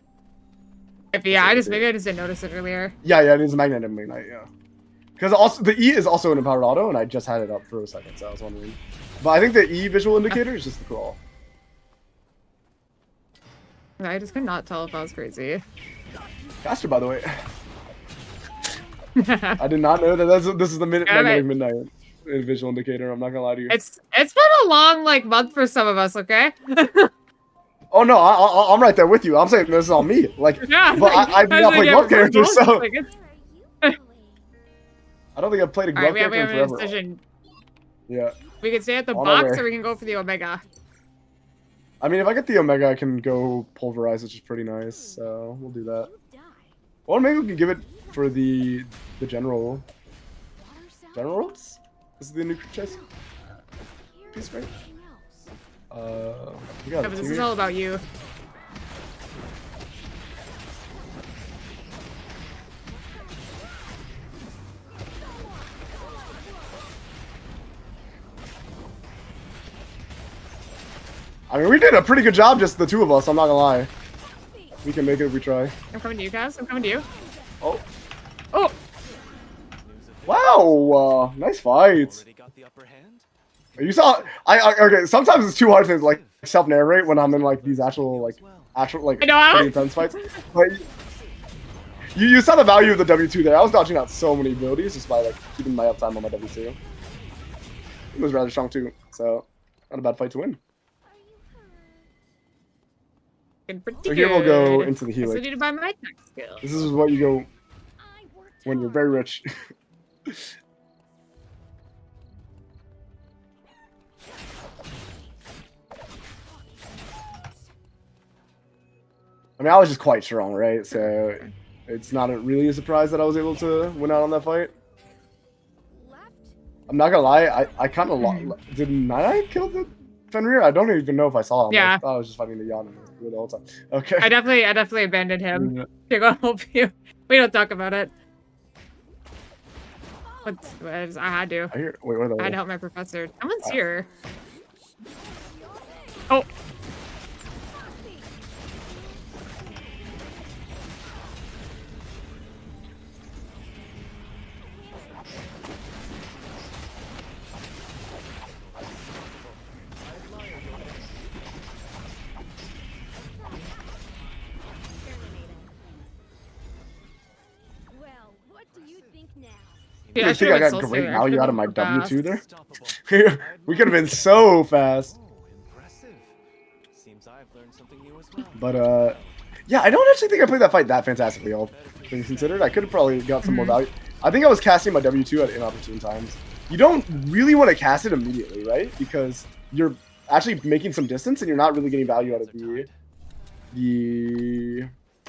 Maybe I just didn't notice it earlier. Yeah, it is Magnetic Midnight. Yeah. Because also the E is also an empowered auto, and I just had it up for a second, so I was wondering. But I think the E visual indicator is just the crawl. I just could not tell if I was crazy. Faster, by the way. I did not know that this is the Magnetic Midnight visual indicator. I'm not gonna lie to you. It's been a long month for some of us, okay? Oh no, I'm right there with you. I'm saying this is on me. Like, Yeah, but I do not play glove characters, so Where are you going? I don't think I've played a glove Alright, we have character a in forever. decision. Yeah. We can stay at the On box our way. or we can go for the Omega. I mean, if I get the Omega, I can go pulverize, which is pretty nice. So we'll do that. Die. Or maybe we can give it for the general. Water sound? General ropes? This is the new chest. Hear Piece, right? something else. We got Yeah, it. but this is all about you. I mean, we did a pretty good job, just the two of us. I'm not gonna lie. We can make it if we try. I'm coming to you guys. I'm coming to you. Oh, Oh! wow! Nice fight. Already got the upper hand? You saw? Okay. Sometimes it's too hard to like self-narrate when I'm in like these actual like I know, pretty intense fights. But you saw the value of the W2 there. I was dodging out so many abilities just by like keeping my uptime on my W2. It was rather strong too, so not a bad fight to win. Looking pretty So here we'll go good. into the I still helix. need to buy my tech skill. This is what you go I worked when you're hard. very rich. I mean, I was just quite strong, right? So it's not really a surprise that I was able to win out on that fight. Left. I'm not gonna lie, I kind of did I kill the Fenrir? I don't even know if I saw him. Yeah. I thought I was just fighting the Yawn the whole time. Okay. I definitely abandoned him Yeah. to go help you. We don't talk about it. I had to. I hear. Wait, what are I had to they? help my professor. Someone's here. Oh, Well, what do you think now? dude, I think I should've got been great Soulslinger. value out of my should've been so W2 there. Unstoppable. We could have been so fast. Oh, impressive. Seems I've learned something new as well. But yeah, I don't actually think I played that fight that fantastically, all things considered. I could have probably got some more value. I think I was casting my W2 at inopportune times. You don't really want to cast it immediately, right? Because you're actually making some distance and you're not really getting value out of the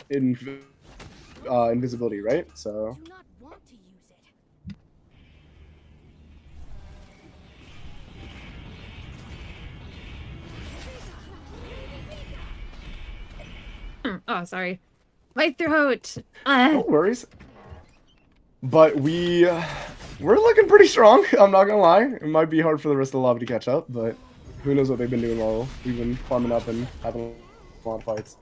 invisibility, right? So Do not want to use it. Oh, sorry. My throat. no worries. But we're looking pretty strong. I'm not gonna lie. It might be hard for the rest of the lobby to catch up, but who knows what they've been doing while we've been farming up and having a lot of fights.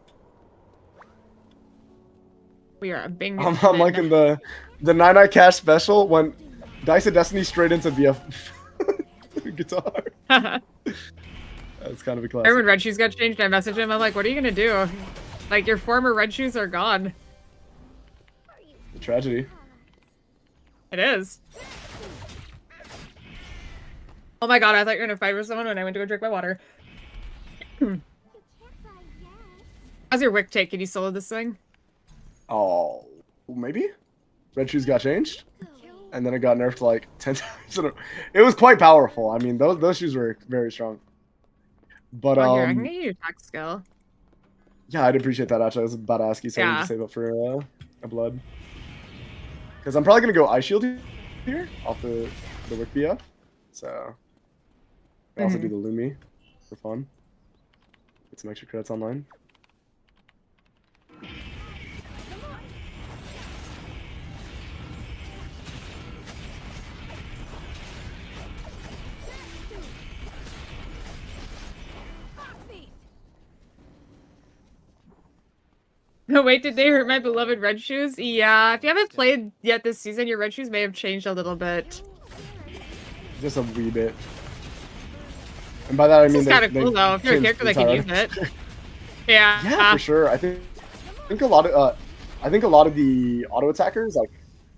We are a bing. I'm liking the 9 cash special when Dice of Destiny straight into VF guitar. That's kind of a classic. When Red Shoes got changed, I messaged him. I'm like, what are you gonna do? Like, your former Red Shoes are gone. A tragedy. It is. Oh my god, I thought you were gonna fight with someone when I went to go drink my water. How's your wick take? Can you solo this thing? Oh, maybe? Red Shoes got changed? And then it got nerfed like 10 times. It was quite powerful. I mean, those shoes were very strong. But oh, here, I can get you attack skill. Yeah, I'd appreciate that actually. I was about to ask you something Yeah. to save up for a blood. Because I'm probably gonna go Ice Shield here off the Wick BF. So I'll also do the Lumi for fun. Get some extra credits online. No, wait, did they hurt my beloved Red Shoes? Yeah, if you haven't played yet this season, your Red Shoes may have changed a little bit. Just a wee bit. And by that I mean It's kind of cool though, if you're a changed character that can use entirely. it. Yeah. Yeah, for sure. I think a lot of the auto attackers like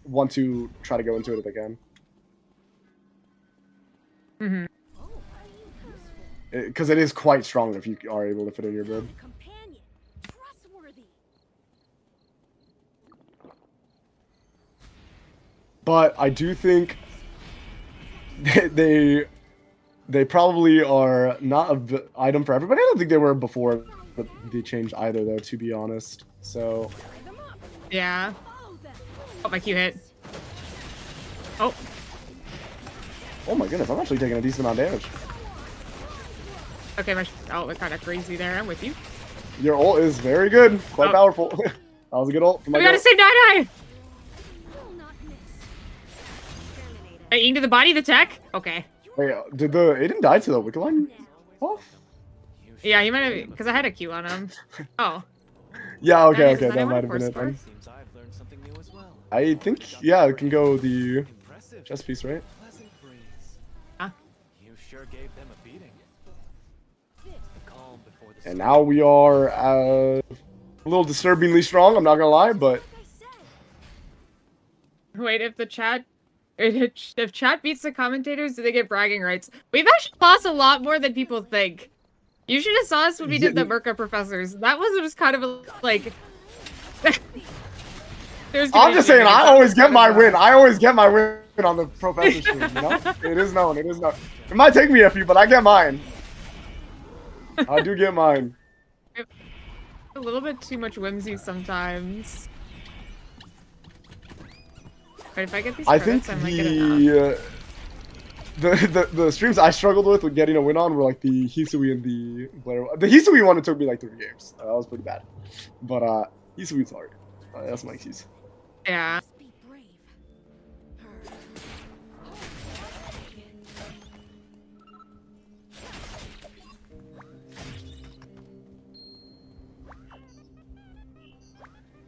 want to try to go into it if they can. Because it is quite strong if you are able to fit in your build. Companion. Trustworthy. But I do think they probably are not an item for everybody. I don't think they were before they changed either, though, to be honest. So Yeah. Oh, my Q hit. Oh. oh my goodness, I'm actually taking a decent amount of damage. Okay, my ult was kind of crazy there. I'm with you. Your ult is very good, quite Oh. powerful. That was a good ult. We gotta save Nine. Will not miss. Terminator. Aiming to the body, the tech. Okay. Wait, did the Aiden die to the Wicked Line off? Yeah, he might have, because I had a Q on him. Oh. Yeah, okay, Nice. okay, that Anyone might have been force it then. Seems I've learned something new as well. I think, yeah, it can go the Impressive. chest piece, right? Pleasant breeze. Huh? You sure gave them a beating. The calm before the And now we are a little disturbingly strong, I'm not gonna lie, but Wait, if the chat, if chat beats the commentators, do they get bragging rights? We've actually lost a lot more than people think. You should have saw us when we did the PRO-Fessors. That was just kind of a, like. I'm just saying, I always get my win. I always get my win on the PRO-Fessor stream, you know? It is known, it is known. It might take me a few, but I get mine. I do get mine. A little bit too much whimsy sometimes. But if I get these I credits, think I might get enough. the streams I struggled with getting a win on were like the Hisui and the Blair. The Hisui one, it took me like 3 games. That was pretty bad. But Hisui's hard. That's my excuse. Yeah. Be brave.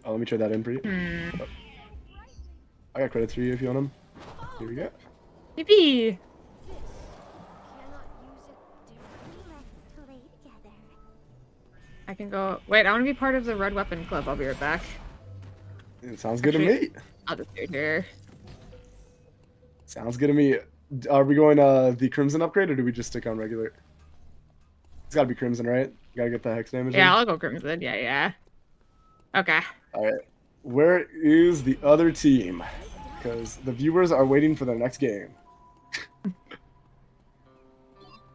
Oh, let me trade that in for you. Hmm. I got credits for you if you want them. Here we go. Yippee! I can go. Wait, I want to be part of the Red Weapon Club. I'll be right back. It sounds good to me. I'll just do it here. Sounds good to me. Are we going the Crimson upgrade or do we just stick on regular? It's gotta be Crimson, right? You gotta get the hex damage. Yeah, in. I'll go Crimson. Yeah, yeah. Okay. All right. Where is the other team? Because the viewers are waiting for their next game.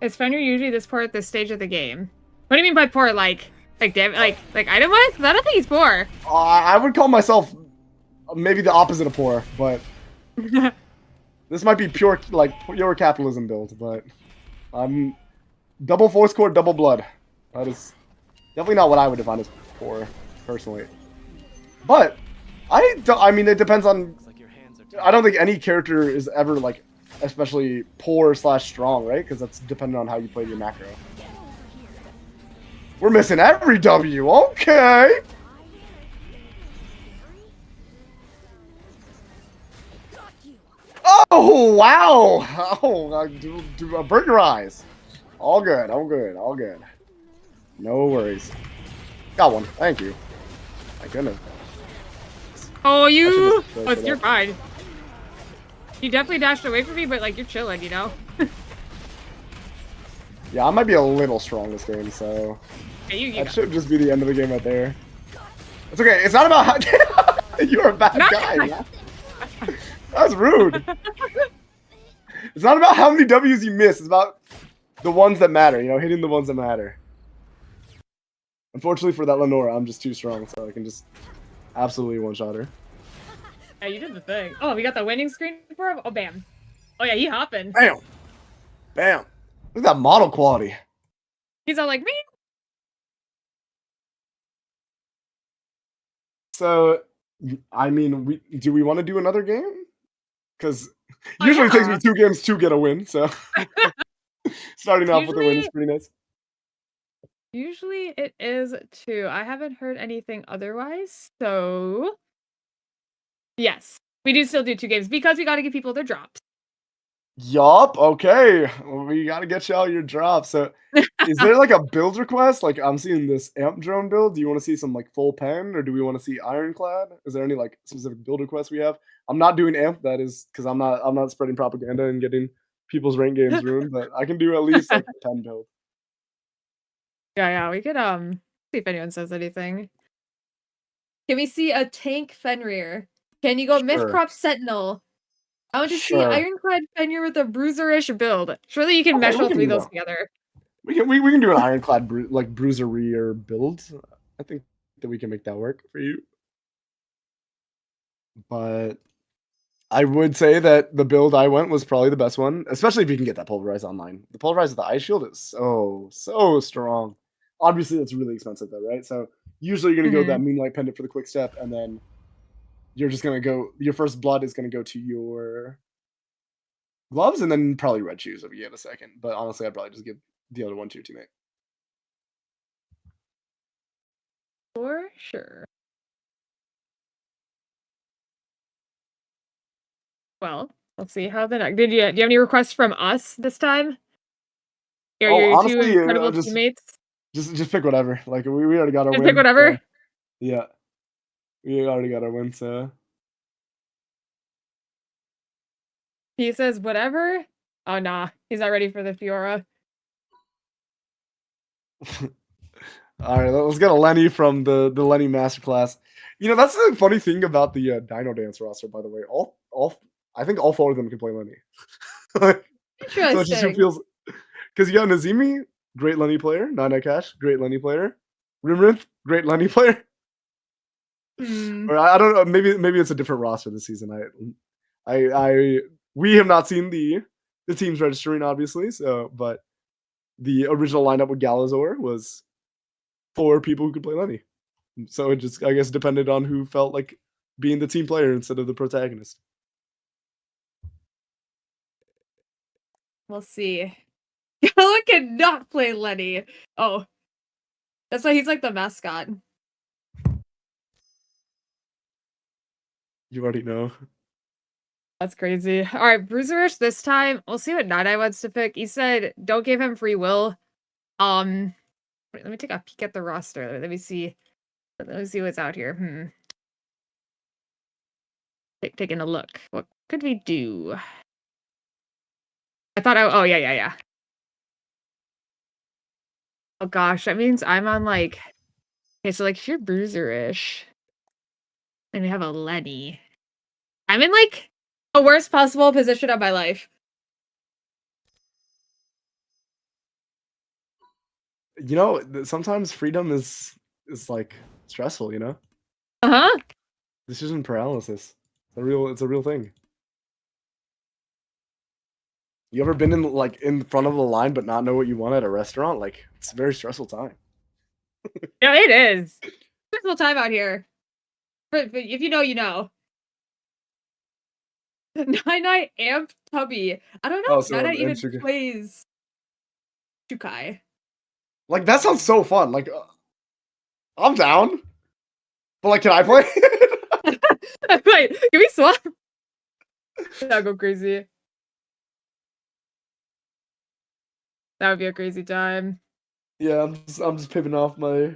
Is Fenrir usually this poor at this stage of the game? What do you mean by poor? Like damn, like item wise? I don't think he's poor. I would call myself maybe the opposite of poor, but this might be pure capitalism build. But I'm double force core, double blood. That is definitely not what I would define as poor, personally. But I mean, it depends on Looks like your hands are I don't think any character is ever like especially poor / strong, right? Because that's dependent on how you play your macro. We're missing every W. Okay. Oh wow! Oh, do a burger eyes. All good. All good. All good. No worries. Got one. Thank you. My goodness. Oh, you. Oh, You're fine. You definitely dashed away from me, but like you're chilling, you know. Yeah, I might be a little strong this game, so Yeah, that should just be the end of the game right there. It's okay. It's not about how you're a bad guy. Man. That's rude. It's not about how many W's you miss. It's about the ones that matter. You know, hitting the ones that matter. Unfortunately for that Lenora, I'm just too strong, so I can just absolutely one-shot her. Yeah, you did the thing. Oh, we got the winning screen for him. Oh, bam. Oh yeah, he hopping. Bam. Bam. Look at that model quality. He's all like me. So, I mean, do we want to do another game? Because usually it takes me 2 games to get a win. So, starting off with a win is pretty nice. Usually it is 2. I haven't heard anything otherwise. So, yes, we do still do 2 games because we got to give people their drops. Yup. Okay. Well, we got to get you all your drops. So, is there like a build request? Like, I'm seeing this amp drone build. Do you want to see some like full pen, or do we want to see ironclad? Is there any like specific build requests we have? I'm not doing amp. That is because I'm not spreading propaganda and getting people's rank games ruined. But I can do at least like a pen build. Yeah, we could see if anyone says anything. Can we see a tank Fenrir? Can you go Sure. Mythcrop Sentinel? I want to see Ironclad Fenrir with a bruiserish build. Surely you can mesh all 3 of those together. We can do an ironclad bruiser build. I think that we can make that work for you. But I would say that the build I went was probably the best one, especially if you can get that pulverize online. The pulverize with the ice shield is so strong. Obviously, that's really expensive though, right? So usually you're gonna go that Moonlight Pendant for the quick step, and then you're just gonna go. Your first blood is gonna go to your gloves, and then probably red shoes if you get a second. But honestly, I'd probably just give the other one to your teammate. For sure. Well, let's see how the next. Do you have any requests from us this time? Honestly, 2 incredible teammates. Just pick whatever. Like we already got our win. Pick whatever. Yeah, we already got our win. So He says whatever. Oh nah, he's not ready for the Fiora. All right, let's get a Lenny from the Lenny Masterclass. You know, that's the funny thing about the Dino Dance roster, by the way. I think all 4 of them can play Lenny. Interesting. So it just feels because you got Nazimi, great Lenny player. Nine Cash, great Lenny player. Rimrith, great Lenny player. Or I don't know. Maybe it's a different roster this season. We have not seen the teams registering, obviously. So, but the original lineup with Galazor was 4 people who could play Lenny. So it just, I guess, depended on who felt like being the team player instead of the protagonist. We'll see. Gala cannot play Lenny. Oh. That's why he's like the mascot. You already know. That's crazy. All right, Bruiserish this time. We'll see what Night Eye wants to pick. He said, don't give him free will. Wait, let me take a peek at the roster. Let me see. Let me see what's out here. Taking a look. What could we do? I thought oh, yeah. Oh gosh, that means I'm on like... Okay, so like if you're Bruiserish, and we have a Lenny, I'm in like the worst possible position of my life. You know, sometimes freedom is like stressful, you know? Uh-huh. Decision paralysis. It's a real thing. You ever been in front of a line but not know what you want at a restaurant? Like, it's a very stressful time. Yeah, it is. Stressful time out here. But if you know, you know. Nine Amp Tubby. I don't Oh, know if so Nine even Shukai. plays Shukai. Like that sounds so fun. Like I'm down, but like, can I play? Wait, can we swap? That'll go crazy. That would be a crazy time. Yeah, I'm just pipping off my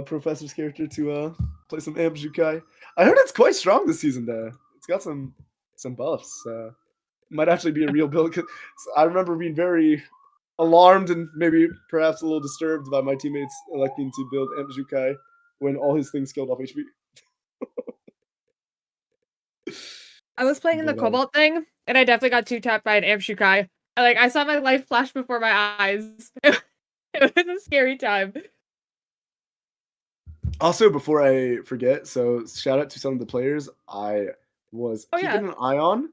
professor's character to play some Amp Jukai. I heard it's quite strong this season though. It's got some buffs. Might actually be a real build. 'Cause I remember being very alarmed and maybe perhaps a little disturbed by my teammates electing to build Amp Jukai when all his things scaled off HP. I was playing in the But Cobalt thing, and I definitely got 2-tapped by an Amp Shukai. I saw my life flash before my eyes. It was a scary time. also, before I forget, so shout out to some of the players I was Oh, keeping yeah. an eye on,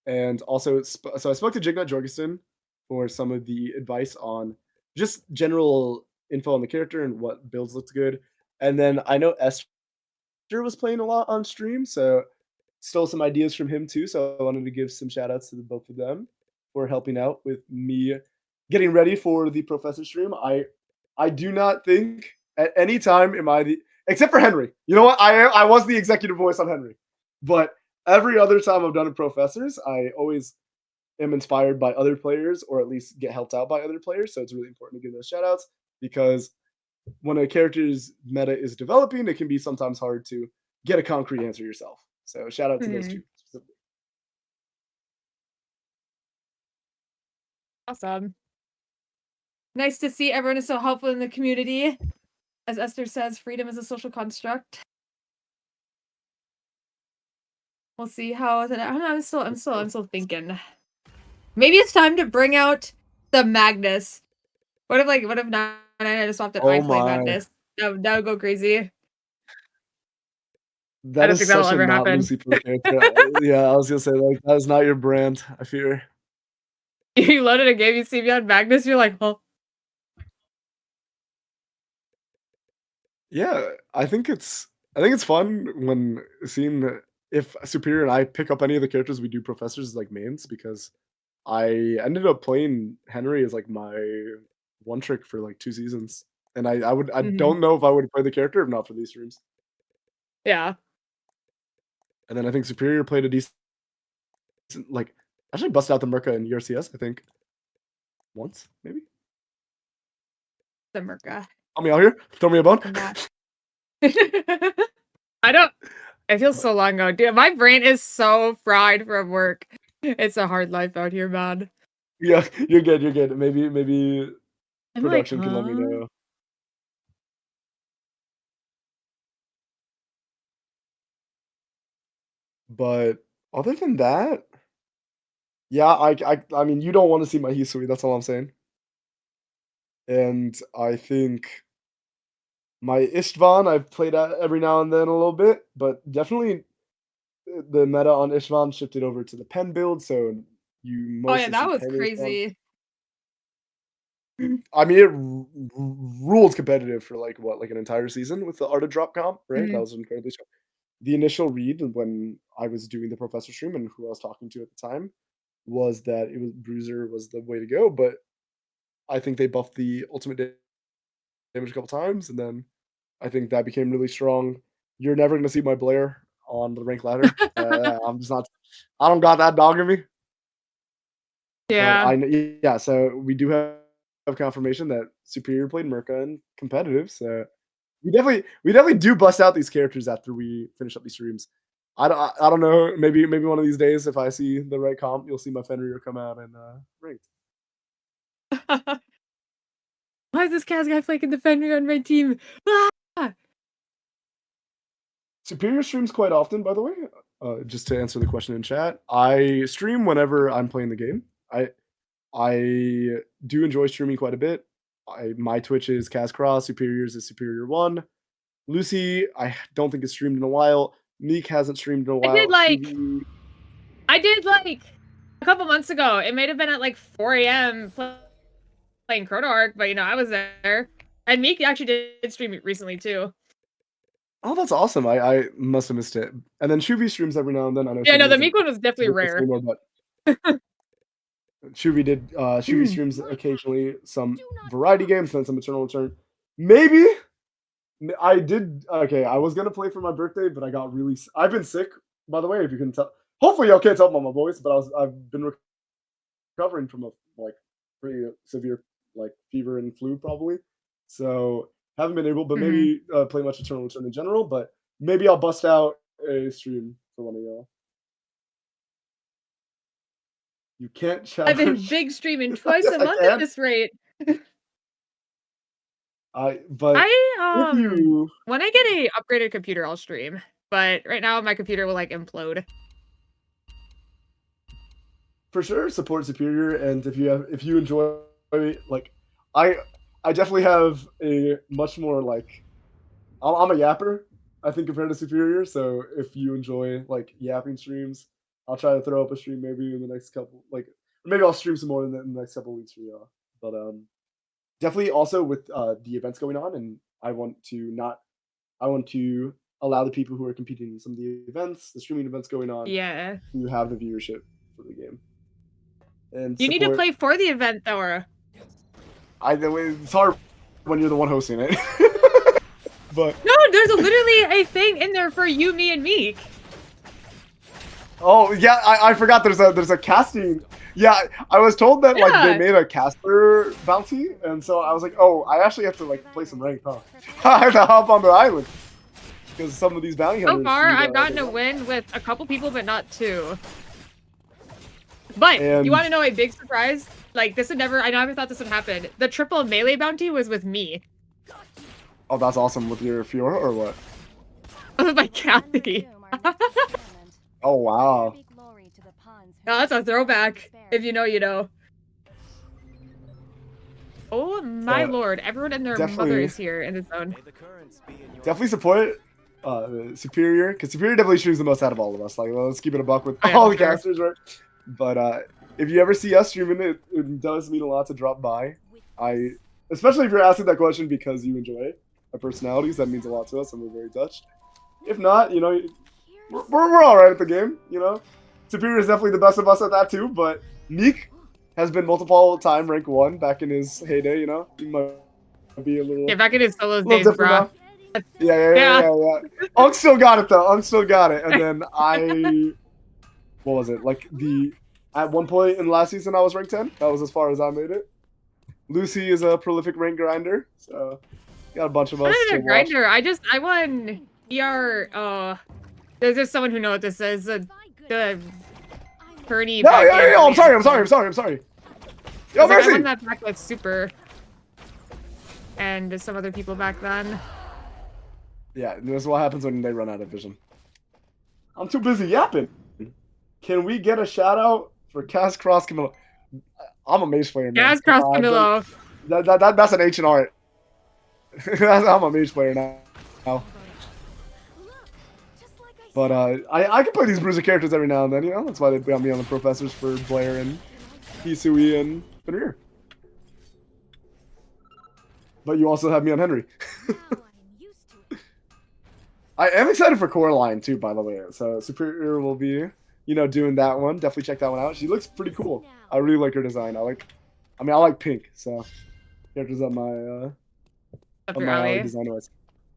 and also so I spoke to Jignut Jorgensen for some of the advice on just general info on the character and what builds looked good, and then I know Esther was playing a lot on stream, so stole some ideas from him too. So I wanted to give some shout outs to the both of them for helping out with me getting ready for the professor stream. I do not think at any time am I the except for Henry. You know what? I was the executive voice on Henry. But every other time I've done a professors, I always am inspired by other players or at least get helped out by other players. So it's really important to give those shout outs because when a character's meta is developing, it can be sometimes hard to get a concrete answer yourself. So shout out to those two. Specifically. Awesome. Nice to see everyone is so helpful in the community. As Esther says, freedom is a social construct. We'll see how I'm still thinking. Maybe it's time to bring out the Magnus. What if Nine I just swapped and I Oh play my. Madness? That would go crazy. I That don't is think that'll such a ever not happen. Lucy Pro character. Yeah, I was gonna say like that is not your brand, I fear. You loaded a game, you see me on Magnus, you're like, oh. Yeah, I think it's fun when seeing if Superior and I pick up any of the characters we do professors as like mains because I ended up playing Henry as like my one trick for like 2 seasons. And I Mhm. don't know if I would play the character if not for these streams. Yeah. And then I think Superior played a decent like actually busted out the Merca in URCS, I think. Once, maybe. The Merca. Help me out here. Throw me a bone. I'm not. I don't it feels so long ago. Dude, my brain is so fried from work. It's a hard life out here, man. Yeah, you're good. You're good. Maybe I'm like, production can let me huh? know. But other than that, yeah, I mean, you don't want to see my Hisui. That's all I'm saying. And I think my Istvan I've played at every now and then a little bit, but definitely the meta on Istvan shifted over to the pen build, so you Oh yeah, mostly that see was pen Istvan. crazy. I mean, it ruled competitive for like what, like an entire season with the Art of Drop comp, right? That Mhm. was incredibly strong. The initial read when I was doing the professor stream and who I was talking to at the time was that it was Bruiser was the way to go, but I think they buffed the ultimate damage a couple times, and then I think that became really strong. You're never gonna see my Blair on the rank ladder. I'm just not. I don't got that dog in me. But Yeah. yeah. So we do have confirmation that Superior played Merca and competitive. So we definitely do bust out these characters after we finish up these streams. I don't know. Maybe one of these days, if I see the right comp, you'll see my Fenrir come out and ranked. Why is this Kaz guy flanking the Fenrir on my team? Ah! Superior streams quite often, by the way. Just to answer the question in chat, I stream whenever I'm playing the game. I do enjoy streaming quite a bit. My Twitch is Kaz Cross. Superior's is Superior One. Lucy, I don't think has streamed in a while. Meek hasn't streamed in a I did while. like Shuvi, a couple months ago. It might have been at like 4 a.m. playing Chrono Arc, but I was there. And Meek actually did stream it recently too. Oh, that's awesome. I must have missed it. And then Shuvi streams every now and then. I know Yeah, no, Shuvi the doesn't Meek one was definitely work this rare. anymore, but Shuvi Mm. streams occasionally some variety games, then some Eternal Return. Maybe I did. Okay, I was gonna play for my birthday, but I got really. I've been sick, by the way. If you can tell, hopefully y'all can't tell by my voice, but I've been recovering from a like pretty severe like fever and flu probably. So haven't been able, but Mhm. maybe play much Eternal Return in general. But maybe I'll bust out a stream for one of y'all. You can't I've been challenge. big streaming twice Yes, a I month at can. this rate. But if I you when I get a upgraded computer, I'll stream. But right now my computer will like implode. for sure support Superior, and if you enjoy like I I definitely have a much more like I'm a yapper, I think, compared to Superior. So if you enjoy like yapping streams, I'll try to throw up a stream maybe in the next couple like maybe I'll stream some more in the next couple of weeks for y'all. But definitely also with the events going on, and I want to allow the people who are competing in some of the events, the streaming events going on, Yeah. to have the viewership for the game and You need to support. play for the event though. It's hard when you're the one hosting it, but No, there's literally a thing in there for you, me, and Meek. oh yeah, I forgot there's a casting. Yeah, I was told that like they Yeah. made a caster bounty, and so I was like, oh, I actually have to like play some ranked, huh? I have to hop on the island because some of these bounty So hunters. far, need, I've gotten they a want- win with a couple people, but not two. But And you want to know a big surprise? Like this would never. I never thought this would happen. The triple melee bounty was with me. oh, that's awesome with your Fiora or what? With my Kathy. Oh wow. Oh, that's a throwback. If you know, you know. Oh my lord! Everyone and their mother is here in the zone. May the currents be in your Definitely support Superior, because Superior definitely streams the most out of all of us. Like, let's keep it a buck with Oh, yeah, all for the sure. casters, right? But if you ever see us streaming it, it does mean a lot to drop by. Especially if you're asking that question because you enjoy our personalities, that means a lot to us, and we're very touched. If not, you know, we're all right at the game. You know, Superior is definitely the best of us at that too. But Meek has been multiple time rank 1 back in his heyday. You know, he might be a little. Yeah, back in his solos little days, different bruh. now. Yeah. Unk still got it though. Unk still got it. And then what was it? Like at one point in the last season, I was rank 10. That was as far as I made it. Lucy is a prolific rank grinder, so got a bunch of us. I'm to not a watch. grinder. I won ER. There's just someone who knows what this is. The Bernie. No, yeah. I'm sorry. Yo, I won Mercy. that back with Super. And some other people back then. Yeah, this is what happens when they run out of vision. I'm too busy yapping. Can we get a shout out for Cass Cross Camilla? I'm a mage player, man. Gas Cross Camillo. That's an ancient art. I'm a mage player now. But I can play these bruiser characters every now and then, you know? That's why they got me on the Professors for Blair and Hisui and Fenrir. But you also have me on Henry. I am excited for Coraline too, by the way. So Superior will be, you know, doing that one. Definitely check that one out. She looks pretty cool. I really like her design. I like pink, so characters on my Up your alley. design wise.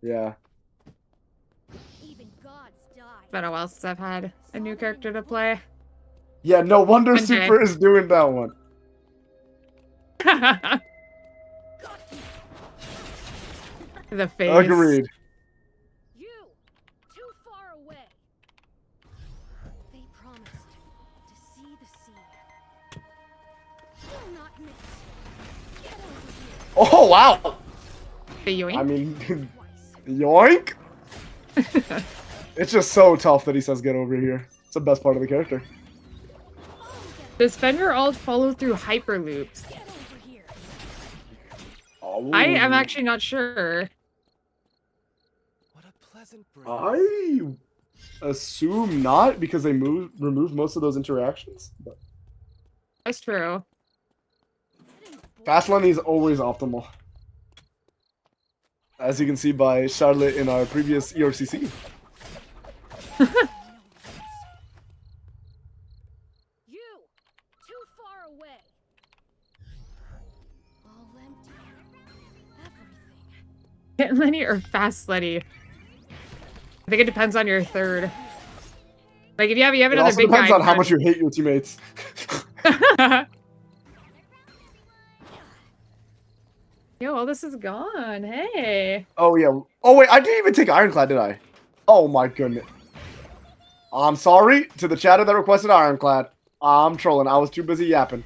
Yeah. It's been a while since I've had a new character to play. Yeah, no wonder Okay. Super is doing that one. The face. Agreed. You, too far away. They promised to see the sea. Will not miss. Get over here. Oh wow. The yoink. I mean, yoink. It's just so tough that he says get over here. It's the best part of the character. Does Fenrir all follow through hyperloops? Get over here. Oh. I am actually not sure. What a pleasant breeze. I assume not, because they remove most of those interactions. But That's true. fast running is always optimal. as you can see by Charlotte in our previous ERCC. You! Too far away! All empty. Everything. Hit Lenny or fast Lenny? I think it depends on your third. Like if you have It another also big guy. depends on how much you hate your teammates. Yo, all this is gone. Hey. Oh yeah. Oh wait, I didn't even take Ironclad, did I? Oh my goodness. I'm sorry to the chatter that requested Ironclad. I'm trolling. I was too busy yapping.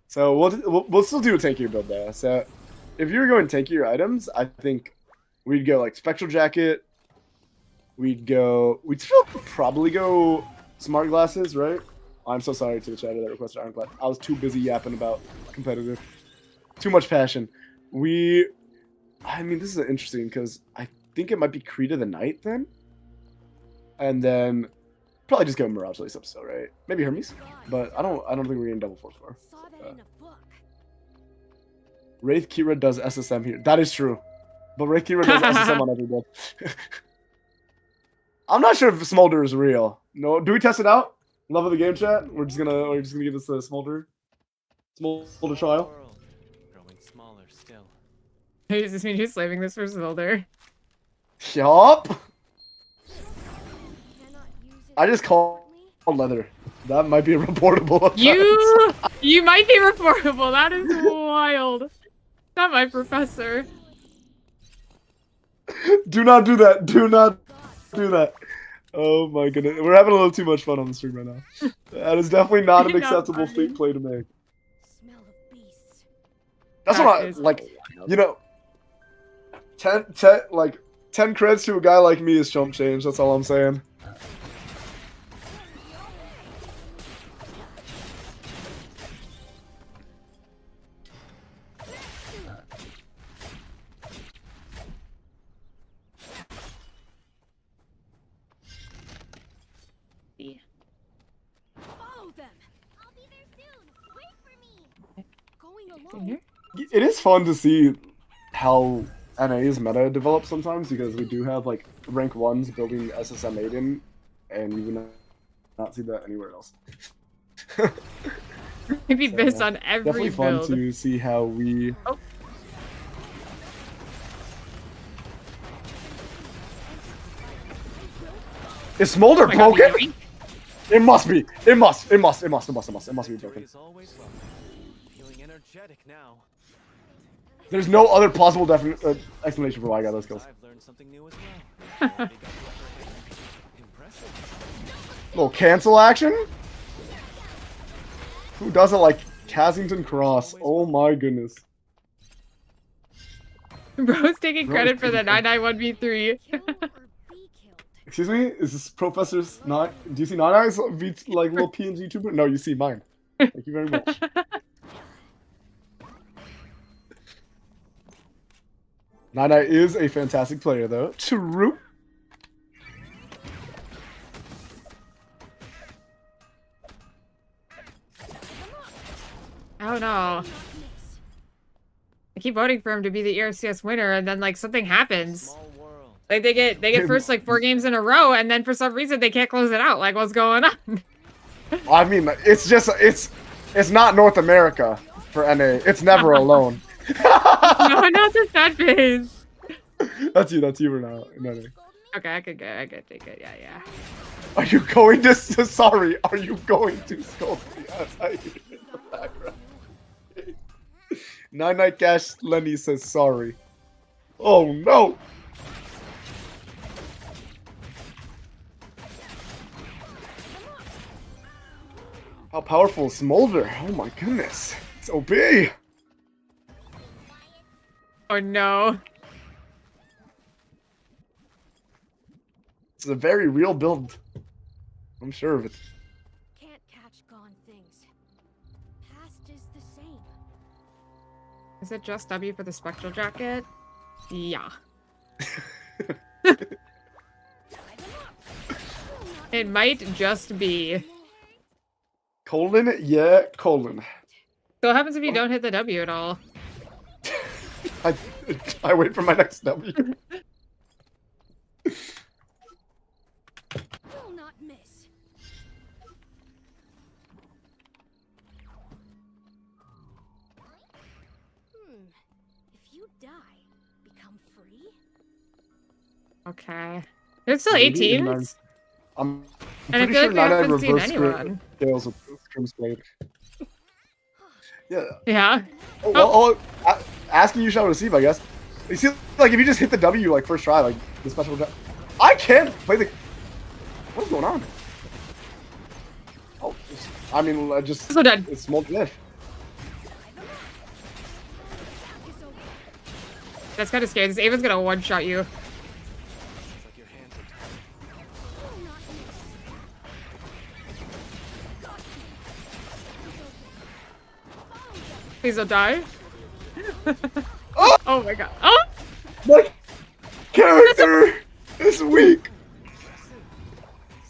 So we'll still do a tankier build there. So if you're going tankier items, I think we'd go like Spectral Jacket. We'd still probably go Smart Glasses, right? I'm so sorry to the chatter that requested Ironclad. I was too busy yapping about competitive. Too much passion. I mean, this is interesting because I think it might be Creed of the Night then. And then probably just go Mirage Lace up still, right? Maybe Hermes. But I don't think we're getting double 4-4. Saw that in a book. Wraith Kira does SSM here. That is true. But Wraith Kira does SSM on every build. I'm not sure if Smolder is real. No, do we test it out? Love of the game chat. We're just gonna give this a Smolder trial. World, growing smaller still. Does this mean you're slaving this for Smolder? Yup. Cannot use it I just called leather. That might be a reportable offense. You might be reportable. That is wild. Not my professor. Do not do that. Do not do that. Oh my goodness. We're having a little too much fun on the stream right now. That is definitely not an Not acceptable funny. play to make. smell of beasts. That's That what I is like. wild. You know, 10 creds to a guy like me is chump change. That's all I'm saying. Follow them. I'll be there soon. Wait for me. Going In alone. here? It is fun to see how NA's meta develops sometimes because we do have like rank 1s building SSM Aiden, and you would not see that anywhere else. Maybe So, based on every Definitely fun build. to see how we. Oh. Is Smolder Oh my God, broken? yoink. It must be. It must be broken. Victory is always welcome. Feeling energetic now. There's no other plausible explanation for why I got those kills. I've learned something new as well. Already got the upper hand. Impressive. Little cancel action? Who doesn't like Casington Cross? Oh my goodness. Bro's taking Bro's credit for the taking 991v3. Kill or be killed. Excuse me? Is this Professor's not? Do you see Nine Eyes like little PNG tuber? No, you see mine. Thank you very much. Nine Eye is a fantastic player though. True. Oh no. I keep voting for him to be the ERCS winner, and then like something happens. Small world. Like they get first like 4 games in a row, and then for some reason they can't close it out. Like what's going on? I mean, it's not North America for NA. It's never alone. No, not the sad face. That's you or not? No. Okay, I could take it. Yeah. Are you going to? Sorry, are you going to scold me? Yes, I hear it in the background. Nine Night Gash Lenny says sorry. Oh no! How powerful is Smolder? Oh my goodness. It's OP! Oh no. It's a very real build. I'm sure of it. Can't catch gone things. Past is the same. Is it just W for the spectral jacket? Yeah. It might just be. Colon? Yeah, colon. So what happens if you don't hit the W at all? I wait for my next W. Will not miss. If you die, become free? Okay. There's still Maybe 8 in teams. I'm And I pretty feel sure like we haven't Nine seen reverse anyone. scales with Scrim's Blade. Yeah. Yeah. Oh, well, asking you shall receive, I guess. You see, like, if you just hit the W, like, first try, like, the special... I can't play the... What's going on? Oh, I mean, just... So dead. It's multi-diff. That's kind of scary. This Ava's gonna one-shot you. Sounds like your hands are tied. Will not miss. Please don't die. Oh! Oh my god. Oh! My character is weak.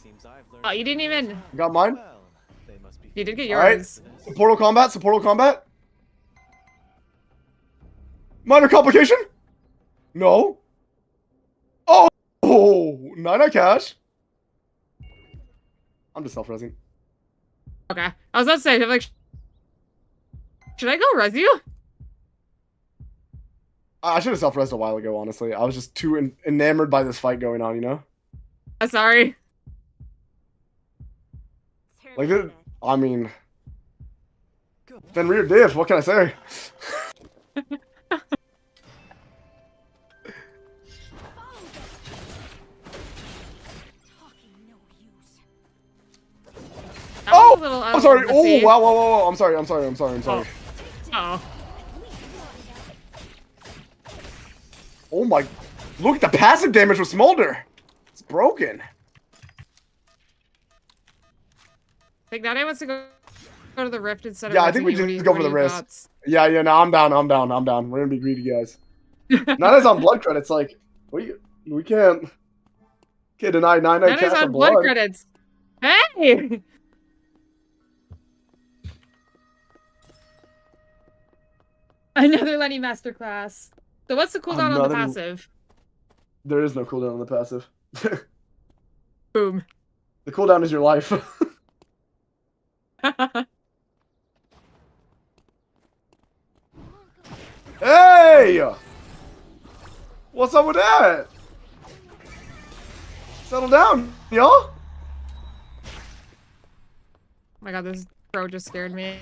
Seems I've learned. Oh, you didn't even... You got mine? Well, they must be You did get Alright. yours. Supportal combat, supportal combat. Minor complication? No. Oh! 9 cash. I'm just self-resing. Okay. I was about to say, I'm like... Should I go res you? I should have self-resed a while ago, honestly. I was just too enamored by this fight going on, you know? I'm sorry. Like, this, I mean... Fenrir diff, what can I say? Talking no use. That was Oh! a little I'm sorry. Oh, messy. wow, wow, wow, wow. I'm sorry. Oh. Oh my... Look at the passive damage with Smolder. It's broken. I think Nana wants to go to the Rift instead of... Yeah, I think we Resing you. just go for What the are your Rift. thoughts? Yeah, no, I'm down. We're gonna be greedy, guys. Nana's on blood credits, like... We can't deny 9 Nana's cash on of blood blood. credits. Hey! Another Lenny masterclass. So what's the cooldown on the Another- passive? There is no cooldown on the passive. Boom. The cooldown is your life. Hey! What's up with that? Settle down, y'all. Oh my god, this pro just scared me.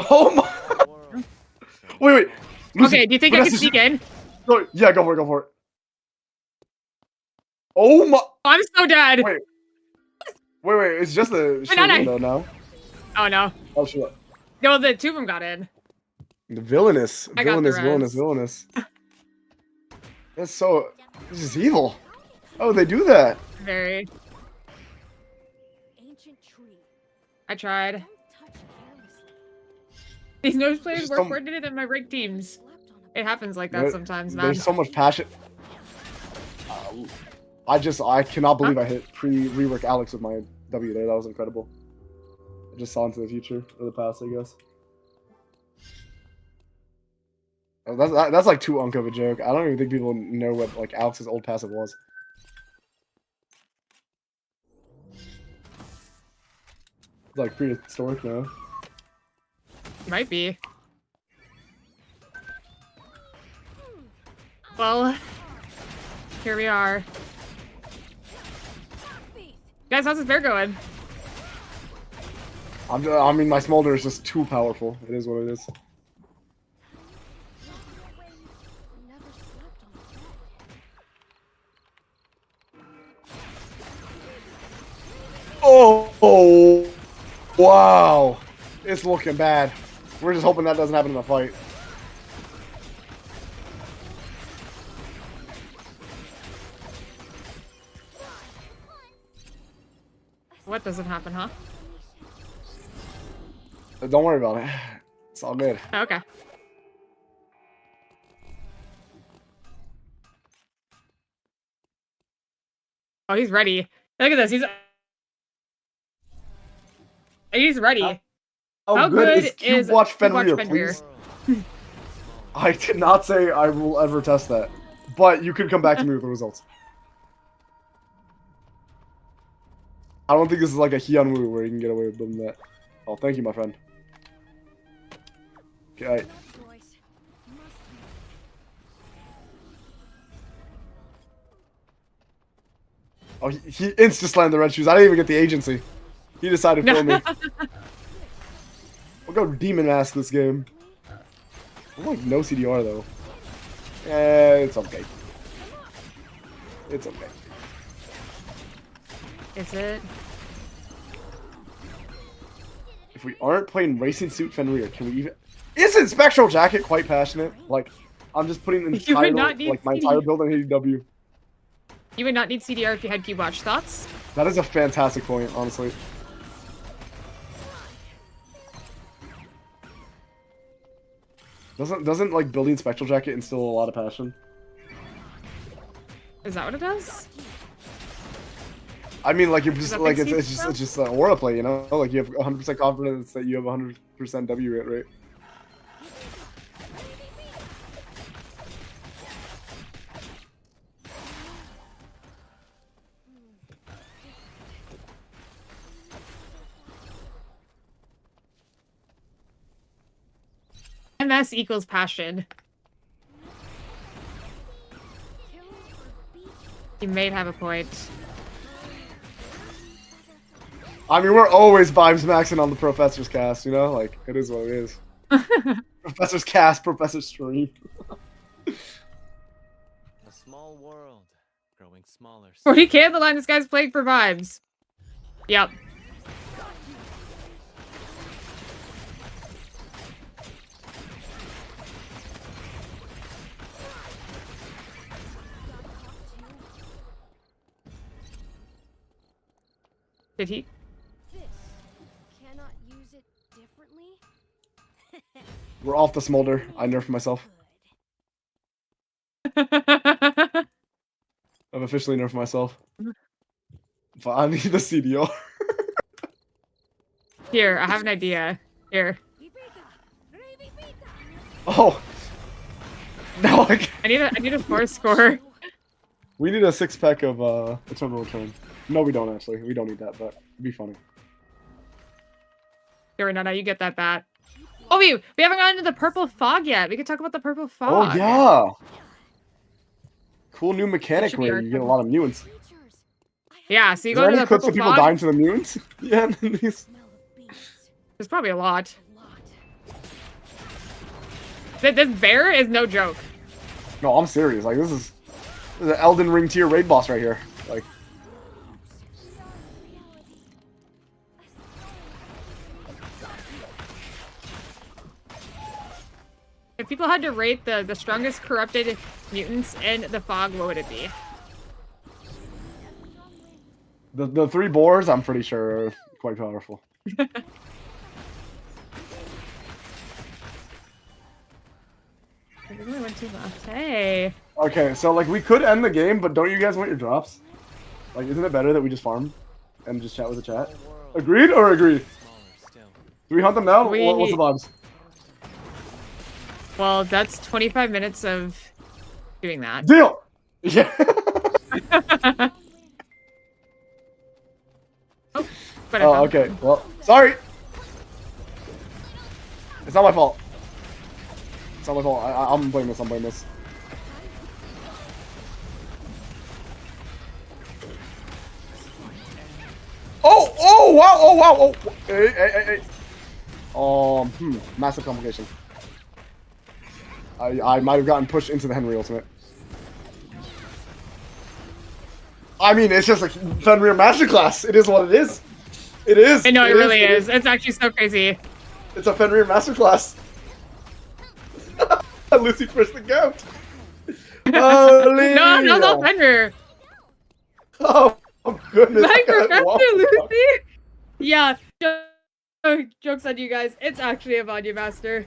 Oh my. Wait. Lucy, Okay, do you think I can sneak in? Go, yeah, go for it. Oh my. I'm so dead. Wait. It's just a Nana. window now. Oh no. Oh shit. No, the two of them got in. The villainous. I got the Villainous. That's so. This is evil. Oh, they do that. Very. Ancient tree. I tried. Don't touch carelessly. These nose players There's work some- coordinated in my ranked teams. Slept on a It happens like that There- sometimes, man. There's so much passion. I cannot believe I hit rework Alex with my W there. That was incredible. I just saw into the future or the past, I guess. Oh, that's like too unk of a joke. I don't even think people know what like Alex's old passive was. It's like prehistoric now. Might be. Well, here we are. Guys, how's this bear going? I mean, my Smolder is just too powerful. It is what it is. Never slept on a bed. Oh, wow. It's looking bad. We're just hoping that doesn't happen in the fight. What doesn't happen, huh? Don't worry about it. It's all good. Okay. Oh, he's ready. Look at this. He's ready. How How good good is Cube is Watch Cube Watch Fenrir, Fenrir? please? I did not say I will ever test that, but you could come back to me with the results. I don't think this is like a Hyunwoo where you can get away with doing that. Oh, thank you, my friend. Okay. Oh, he insta-slammed the red shoes. I didn't even get the agency. He decided for me. We'll go Demon Mask this game. I'm like no CDR though. It's okay. It's okay. Is it? If we aren't playing Racing Suit Fenrir, can we even... Isn't Spectral Jacket quite passionate? Like, I'm just putting entire, like, my entire build on AEW. You would not need CDR if you had Cube Watch. Thoughts? That is a fantastic point, honestly. Doesn't like building Spectral Jacket instill a lot of passion? Is that what it does? I mean, like, you're just like it's just an aura play, you know? Like, you have 100% confidence that you have 100% W hit rate. MS equals passion. You may have a point. I mean, we're always vibes maxing on the Professor's cast, you know? Like, it is what it is. Professor's cast, Professor's stream. A small world, growing smaller. 40k on the line, this guy's playing for vibes. Yep. Did he? Cannot use it differently. We're off the smolder. I nerfed myself. I've officially nerfed myself. But I need the CDR. Here, I have an idea. Here. Oh! No, I need a 4 score. We need a 6-pack of Eternal Return. No, we don't actually. We don't need that, but it'd be funny. Here, Renata, you get that bat. Oh, we haven't gotten into the purple fog yet. We could talk about the purple fog. Oh yeah. Cool new mechanic where you get a lot of mutants. Yeah, so you Is go there into any the clips purple of people fog. dying to the mutants? Yeah. There's probably a lot. This bear is no joke. No, I'm serious. Like this is an Elden Ring tier raid boss right here. Like. If people had to rate the strongest corrupted mutants in the fog, what would it be? The 3 boars, I'm pretty sure, are quite powerful. I really went too left. Hey. Okay, so like we could end the game, but don't you guys want your drops? Like, isn't it better that we just farm and just chat with the chat? Agreed or agree? Do we hunt them now? What's the vibes? Well, that's 25 minutes of doing that. Deal. Yeah. Oh, okay. Well, sorry. It's not my fault. It's not my fault. I'm blaming this. I'm blaming this. Oh! Oh! Wow! Oh! Wow! Oh! Hey! Hey! Hey! Massive complication. I might have gotten pushed into the Henry ultimate. I mean, it's just like Fenrir Masterclass. It is what it is. It is. I know, it really is. It's actually so crazy. It's a Fenrir Masterclass. Lucy first the goat. No, Fenrir. Oh goodness. My Professor Lucy. Yeah. Jokes on you guys. It's actually a Vanya Master.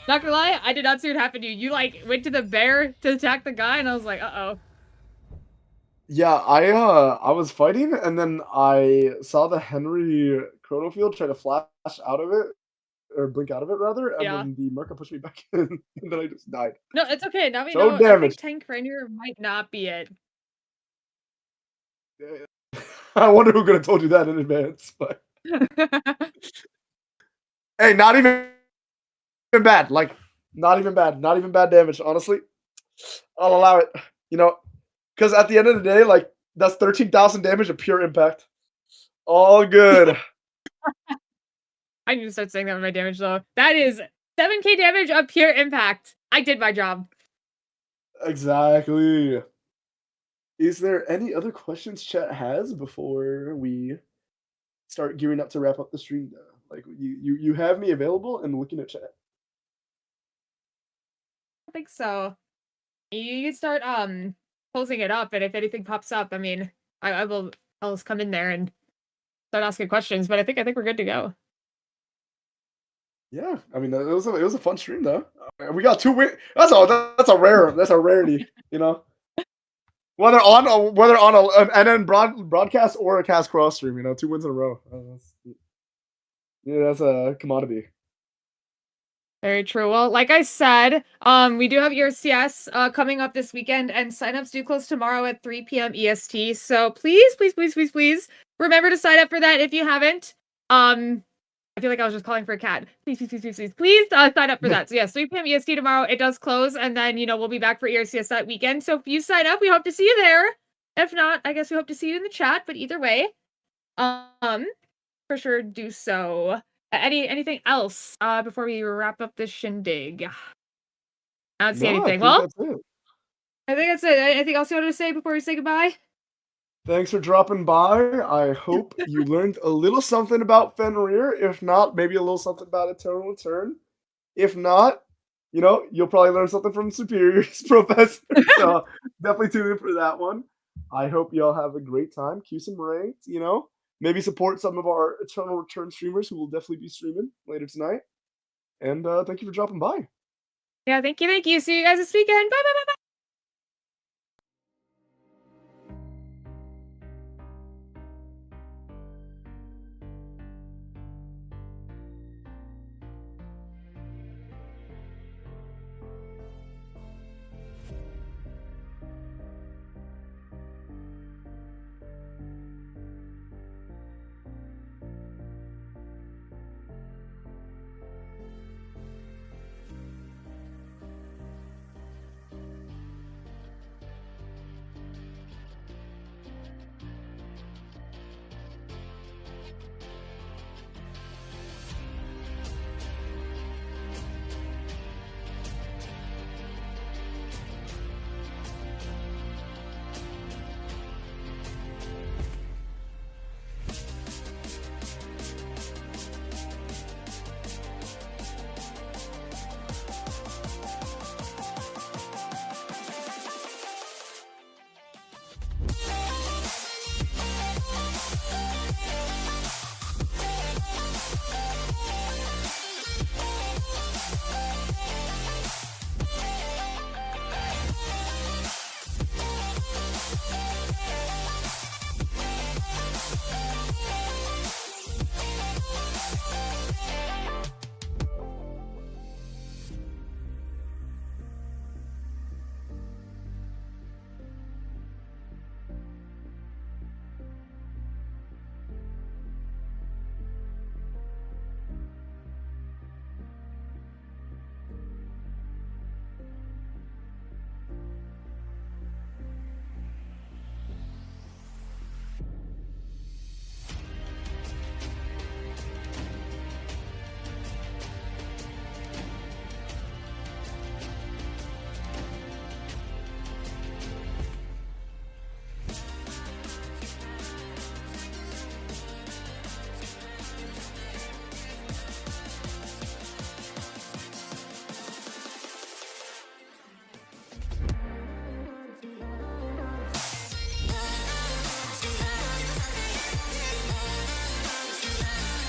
Not gonna lie, I did not see what happened to you. You like went to the bear to attack the guy, and I was like, uh-oh. Yeah, I was fighting, and then I saw the Henry Chrono Field try to flash out of it, or blink out of it rather, and Yeah. then the Merca pushed me back in, and then I just died. No, it's okay. Now we So know I think damage. tank Fenrir might not be it. I wonder who could have told you that in advance, but hey, not even bad. Like, not even bad. Not even bad damage. Honestly, I'll allow it. You know, because at the end of the day, like that's 13,000 damage of pure impact. All good. I need to start saying that with my damage though. That is 7k damage of pure impact. I did my job. Exactly. Is there any other questions chat has before we start gearing up to wrap up the stream? Like you have me available and looking at chat. I think so. You can start closing it up, and if anything pops up, I mean, I'll just come in there and start asking questions. But I think we're good to go. Yeah, I mean it was a fun stream though. We got 2 wins. That's a rarity, you know. Whether on an NN broadcast or a cast cross stream, you know, 2 wins in a row. That's a commodity. Very true. Well, like I said, we do have ERCS coming up this weekend, and signups do close tomorrow at 3 p.m. EST. So please, please, please, please, please remember to sign up for that if you haven't. I feel like I was just calling for a cat. Please, please, please, please, please, please sign up for that. So yes, 3 p.m. EST tomorrow. It does close, and then we'll be back for ERCS that weekend. So if you sign up, we hope to see you there. If not, I guess we hope to see you in the chat. But either way, for sure do so. Anything else before we wrap up this shindig? I don't see anything. Well, that's it. I think that's it. Anything else you wanted to say before we say goodbye? Thanks for dropping by. I hope you learned a little something about Fenrir. If not, maybe a little something about Eternal Return. If not, you'll probably learn something from Superior's Professor. So definitely tune in for that one. I hope y'all have a great time. Cue some ranked, maybe support some of our Eternal Return streamers who will definitely be streaming later tonight. And thank you for dropping by. Yeah, thank you. See you guys this weekend. Bye, bye, bye.